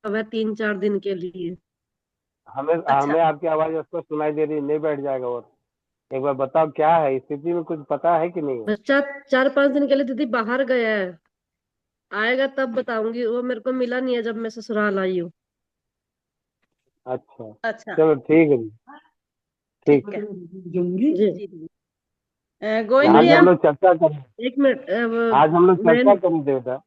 हुआ है 3-4 दिन के लिए। हमें अच्छा, हमें आपकी आवाज उसको सुनाई दे रही, नहीं बैठ जाएगा। और एक बार बताओ, क्या है स्थिति में, कुछ पता है कि नहीं है? बच्चा 4-5 दिन के लिए दीदी बाहर गया है, आएगा तब बताऊंगी। वो मेरे को मिला नहीं है जब मैं ससुराल आई हूँ। अच्छा, अच्छा, चलो ठीक है जी, ठीक। ठीक है जी जी दीदी। गोविंद आज भैया, हम लोग चर्चा करें, एक मिनट। आज हम लोग मैं चर्चा करें देवता।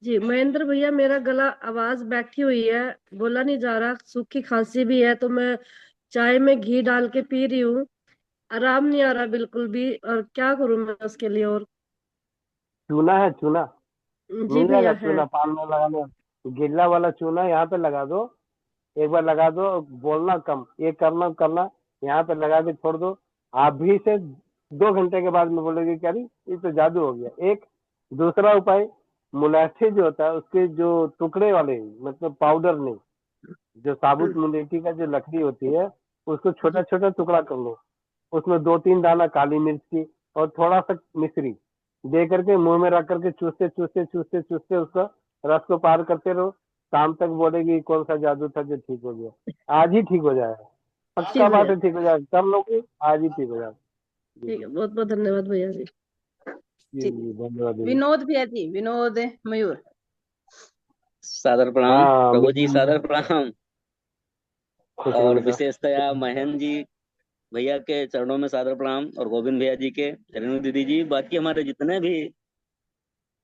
जी महेंद्र भैया, मेरा गला आवाज बैठी हुई है, बोला नहीं जा रहा, सूखी खांसी भी है, तो मैं चाय में घी डाल के पी रही हूँ। आराम नहीं आ रहा बिल्कुल भी, और क्या करूं मैं उसके लिए? और चूना है, चूना जी मिल भैया जाएगा, है। चूना पान में लगा लो। गिल्ला वाला चूना यहाँ पे लगा दो, एक बार लगा दो। बोलना कम, ये करना करना, यहाँ पे लगा के छोड़ दो। आप भी से 2 घंटे के बाद में बोलोगे क्या, ये तो जादू हो गया। एक दूसरा उपाय, मुलैठी जो होता है उसके जो टुकड़े वाले, मतलब पाउडर नहीं, जो साबुत मुलैठी का जो लकड़ी होती है, उसको छोटा छोटा टुकड़ा कर लो। उसमें 2-3 दाना काली मिर्च की और थोड़ा सा मिश्री दे करके मुंह में रख करके चूसते चूसते चूसते चूसते उसका रस को पार करते रहो। शाम तक बोलेगी कौन सा जादू था जो ठीक हो गया। आज ही ठीक हो जाएगा, जी पक्का बात भैया, है, ठीक हो जाएगा, कर लोगे आज ही ठीक हो जाएगा। जी ठीक है, जी बहुत बहुत धन्यवाद भैया जी। जी जी जी, धन्यवाद दीदी। विनोद भैया जी, विनोद मयूर। सादर प्रणाम हाँ प्रभु जी, मिश्री, सादर प्रणाम। खुश और रहो। विशेषतया महेंद्र जी भैया के चरणों में सादर प्रणाम, और गोविंद भैया जी के, रेणु दीदी जी, बाकी हमारे जितने भी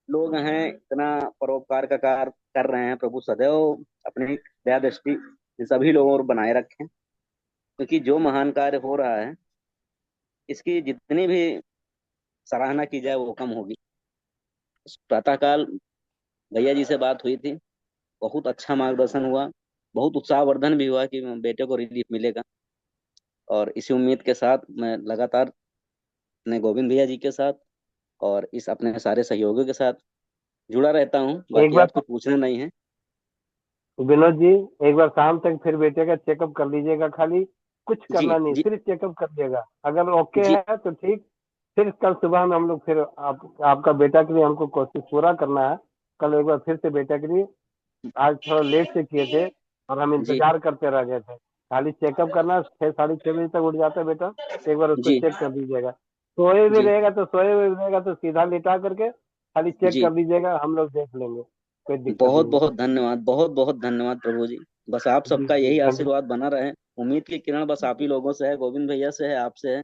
लोग हैं, इतना परोपकार का कार्य कर रहे हैं, प्रभु सदैव अपनी दया दृष्टि इन सभी लोगों पर बनाए रखें। क्योंकि जो महान कार्य हो रहा है, इसकी जितनी भी सराहना की जाए वो कम होगी। प्रातःकाल भैया जी से बात हुई थी, बहुत अच्छा मार्गदर्शन हुआ, बहुत उत्साहवर्धन भी हुआ कि बेटे को रिलीफ मिलेगा। और इसी उम्मीद के साथ मैं लगातार अपने गोविंद भैया जी के साथ और इस अपने सारे सहयोगियों के साथ जुड़ा रहता हूँ। एक बाकी बार आपको पूछना नहीं है। विनोद जी, एक बार शाम तक फिर बेटे का चेकअप कर लीजिएगा, खाली कुछ जी करना नहीं, जी सिर्फ चेकअप कर लीजिएगा। अगर ओके जी है तो ठीक। फिर कल सुबह में हम लोग फिर आपका बेटा के लिए हमको कोशिश पूरा करना है। कल एक बार फिर से बेटा के लिए, आज थोड़ा लेट से किए थे और हम जी इंतजार करते रह गए थे। खाली चेकअप करना, 6-6:30 बजे तक उठ जाता है बेटा, तो एक बार उसको जी चेक कर दीजिएगा। सोए भी जी रहेगा तो सोए हुए रहेगा तो सीधा लेटा करके खाली चेक जी। कर लीजिएगा, हम लोग देख लेंगे, कोई दिक्कत बहुत नहीं बहुत धन्यवाद, बहुत बहुत धन्यवाद प्रभु जी। बस आप है। जी सबका जी, यही धन्यवाद। आशीर्वाद बना रहे। उम्मीद की किरण बस आप ही लोगों से है, गोविंद भैया से है, आपसे है।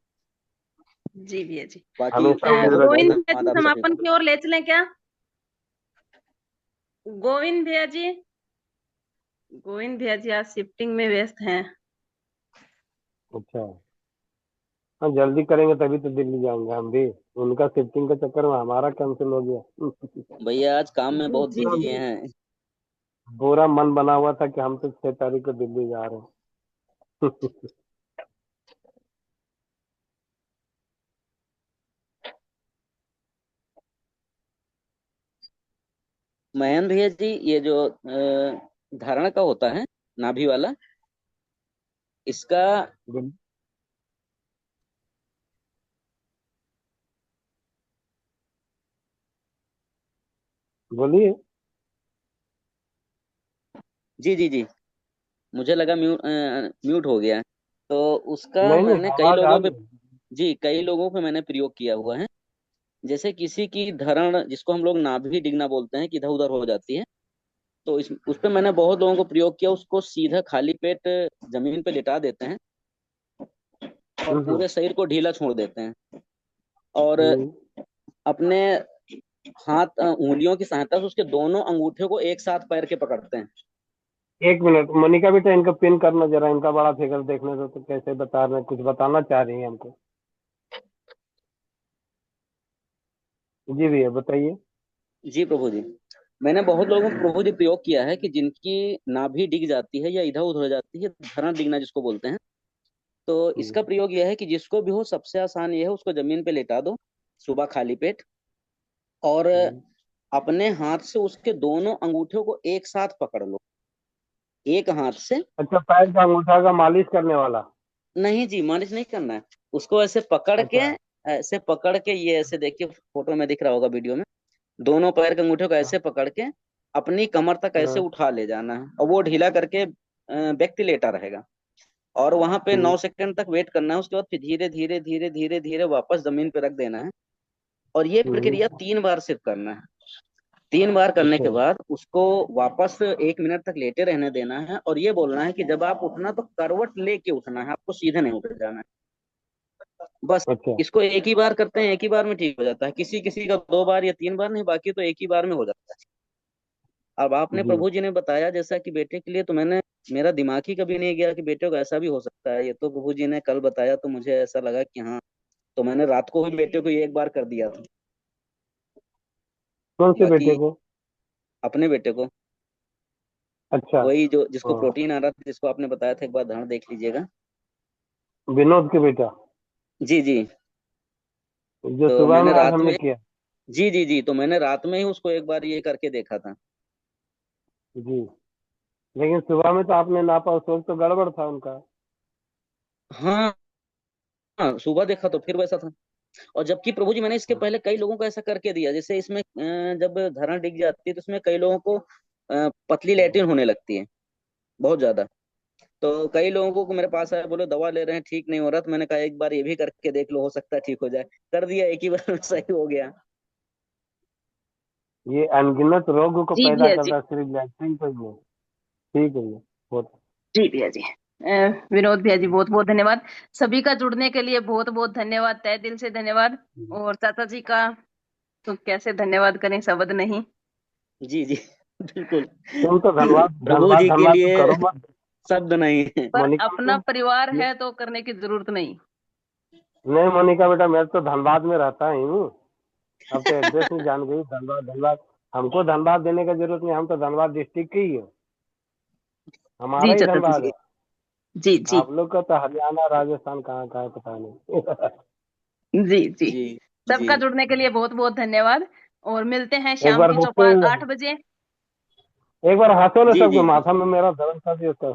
जी भैया जी। बाकी हमेशा उम्मीद बहुत बहुत गोविंद रखिएगा। भैया धन्यवाद जी, आप सभी समापन का। की ओर ले चलें क्या? गोविंद भैया जी, गोविंद भैया जी आज शिफ्टिंग में व्यस्त हैं। अच्छा। हाँ, जल्दी करेंगे तभी तो दिल्ली जाएंगे हम भी। उनका शिफ्टिंग के चक्कर में हमारा कैंसिल हो गया। भैया आज काम में बहुत पूरा बिजी हैं। पूरा मन बना हुआ था कि हम तो 6 तारीख को दिल्ली जा रहे हैं। महेंद्र भैया जी, ये जो धारण का होता है, नाभि वाला, इसका बोलिए। जी जी जी, मुझे लगा म्यूट हो गया है। तो उसका नहीं नहीं, मैंने कई आवाज आ लोगों पे, रही है। जी कई लोगों पे मैंने प्रयोग किया हुआ है। जैसे किसी की धरण, जिसको हम लोग नाभि डिगना बोलते हैं, कि इधर उधर हो जाती है, तो इस उस पे मैंने बहुत लोगों को प्रयोग किया। उसको सीधा खाली पेट जमीन पे लिटा देते हैं और पूरे शरीर को ढीला छोड़ देते हैं, और अपने हाथ उंगलियों की सहायता से उसके दोनों अंगूठे को एक साथ पैर के पकड़ते हैं। 1 मिनट मनिका बेटा, इनका पिन करना जरा, इनका बड़ा फिगर देखने दो तो कैसे बता रहे हैं, कुछ बताना चाह रही हैं हमको। जी भैया बताइए। जी प्रभु जी, मैंने बहुत लोगों को प्रभु जी प्रयोग किया है कि जिनकी नाभि डिग जाती है या इधर उधर हो जाती है, धरण डिगना जिसको बोलते हैं, तो इसका प्रयोग यह है कि जिसको भी हो, सबसे आसान यह है, उसको जमीन पे लेटा दो सुबह खाली पेट, और अपने हाथ से उसके दोनों अंगूठों को एक साथ पकड़ लो, एक हाथ से। अच्छा, पैर का अंगूठा का मालिश करने वाला? नहीं जी, मालिश नहीं करना है, उसको ऐसे पकड़ के, ऐसे पकड़ के, ये ऐसे देखिए फोटो में दिख रहा होगा, वीडियो में, दोनों पैर के अंगूठे को ऐसे पकड़ के अपनी कमर तक ऐसे उठा ले जाना है, और वो ढीला करके व्यक्ति लेटा रहेगा, और वहां पे 9 सेकंड तक वेट करना है। उसके बाद फिर धीरे धीरे धीरे धीरे धीरे वापस जमीन पे रख देना है, और ये प्रक्रिया 3 बार सिर्फ करना है। 3 बार करने के बाद उसको वापस 1 मिनट तक लेटे रहने देना है, और ये बोलना है कि जब आप उठना तो करवट लेके उठना है, आपको सीधे नहीं उठ जाना है। बस इसको एक ही बार करते हैं, एक ही बार में ठीक हो जाता है। किसी किसी का 2 बार या 3 बार नहीं, बाकी तो एक ही बार में हो जाता है। अब आपने प्रभु जी ने बताया जैसा कि बेटे के लिए, तो मैंने, मेरा दिमाग ही कभी नहीं गया कि बेटे को ऐसा भी हो सकता है। ये तो प्रभु जी ने कल बताया, तो मुझे ऐसा लगा कि हाँ, तो मैंने रात को भी बेटे को ये एक बार कर दिया था। कौन से बेटे को? अपने बेटे को। अच्छा, वही जो जिसको प्रोटीन आ रहा था, जिसको आपने बताया था, एक बार धरण देख लीजिएगा। विनोद के बेटा? जी जी, जो तो सुबह मैंने में आज रात हमने में, किया। जी जी जी, तो मैंने रात में ही उसको एक बार ये करके देखा था। जी, लेकिन सुबह में तो आपने नापा, उस वक्त तो गड़बड़ था उनका। हाँ हाँ, सुबह देखा तो फिर वैसा था। और जबकि प्रभु जी मैंने इसके पहले कई लोगों को ऐसा करके दिया, जैसे इसमें जब धरण डिग जाती है तो इसमें कई लोगों को पतली लैट्रिन होने लगती है बहुत ज्यादा। तो कई लोगों को मेरे पास आए, बोले दवा ले रहे हैं ठीक नहीं हो रहा, तो मैंने कहा एक बार ये भी करके देख लो, हो सकता है ठीक हो जाए। कर दिया, एक ही बार में सही हो गया। ये अनगिनत रोग को जी पैदा भैया जी। करता है, सिर्फ लैट्रिन को ही है। ठीक है ये बहुत। जी भैया जी। विनोद भैया जी बहुत बहुत धन्यवाद। सभी का जुड़ने के लिए बहुत बहुत धन्यवाद, तहे दिल से धन्यवाद। और चाचा जी का तो कैसे धन्यवाद करें, शब्द नहीं। जी जी बिल्कुल, तुम तो धन्यवाद प्रभु जी के धन्यवाद तो लिए करो मत। शब्द नहीं है। पर मोनिका अपना बेटा, परिवार है तो करने की जरूरत नहीं। नहीं मोनिका बेटा, मैं तो धनबाद में रहता ही हूँ। अब तो एड्रेस नहीं जान गई। धनबाद, धनबाद हमको धनबाद देने का जरूरत नहीं, हम तो धनबाद डिस्ट्रिक्ट के ही है, हमारा जी ही चाचा धनबाद जी। है। जी जी आप लोग का तो हरियाणा राजस्थान कहाँ कहाँ है पता नहीं। जी जी। जी सबका जी, जुड़ने के लिए बहुत बहुत धन्यवाद, और मिलते हैं एक शाम बार की हंसते चौपाल हुए, 8 बजे। एक बार हंसो ना, जी सबके जी माथा में मेरा दर्द था जी उसका।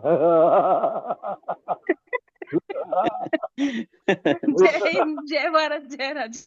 जय हिंद, जय भारत, जय राज।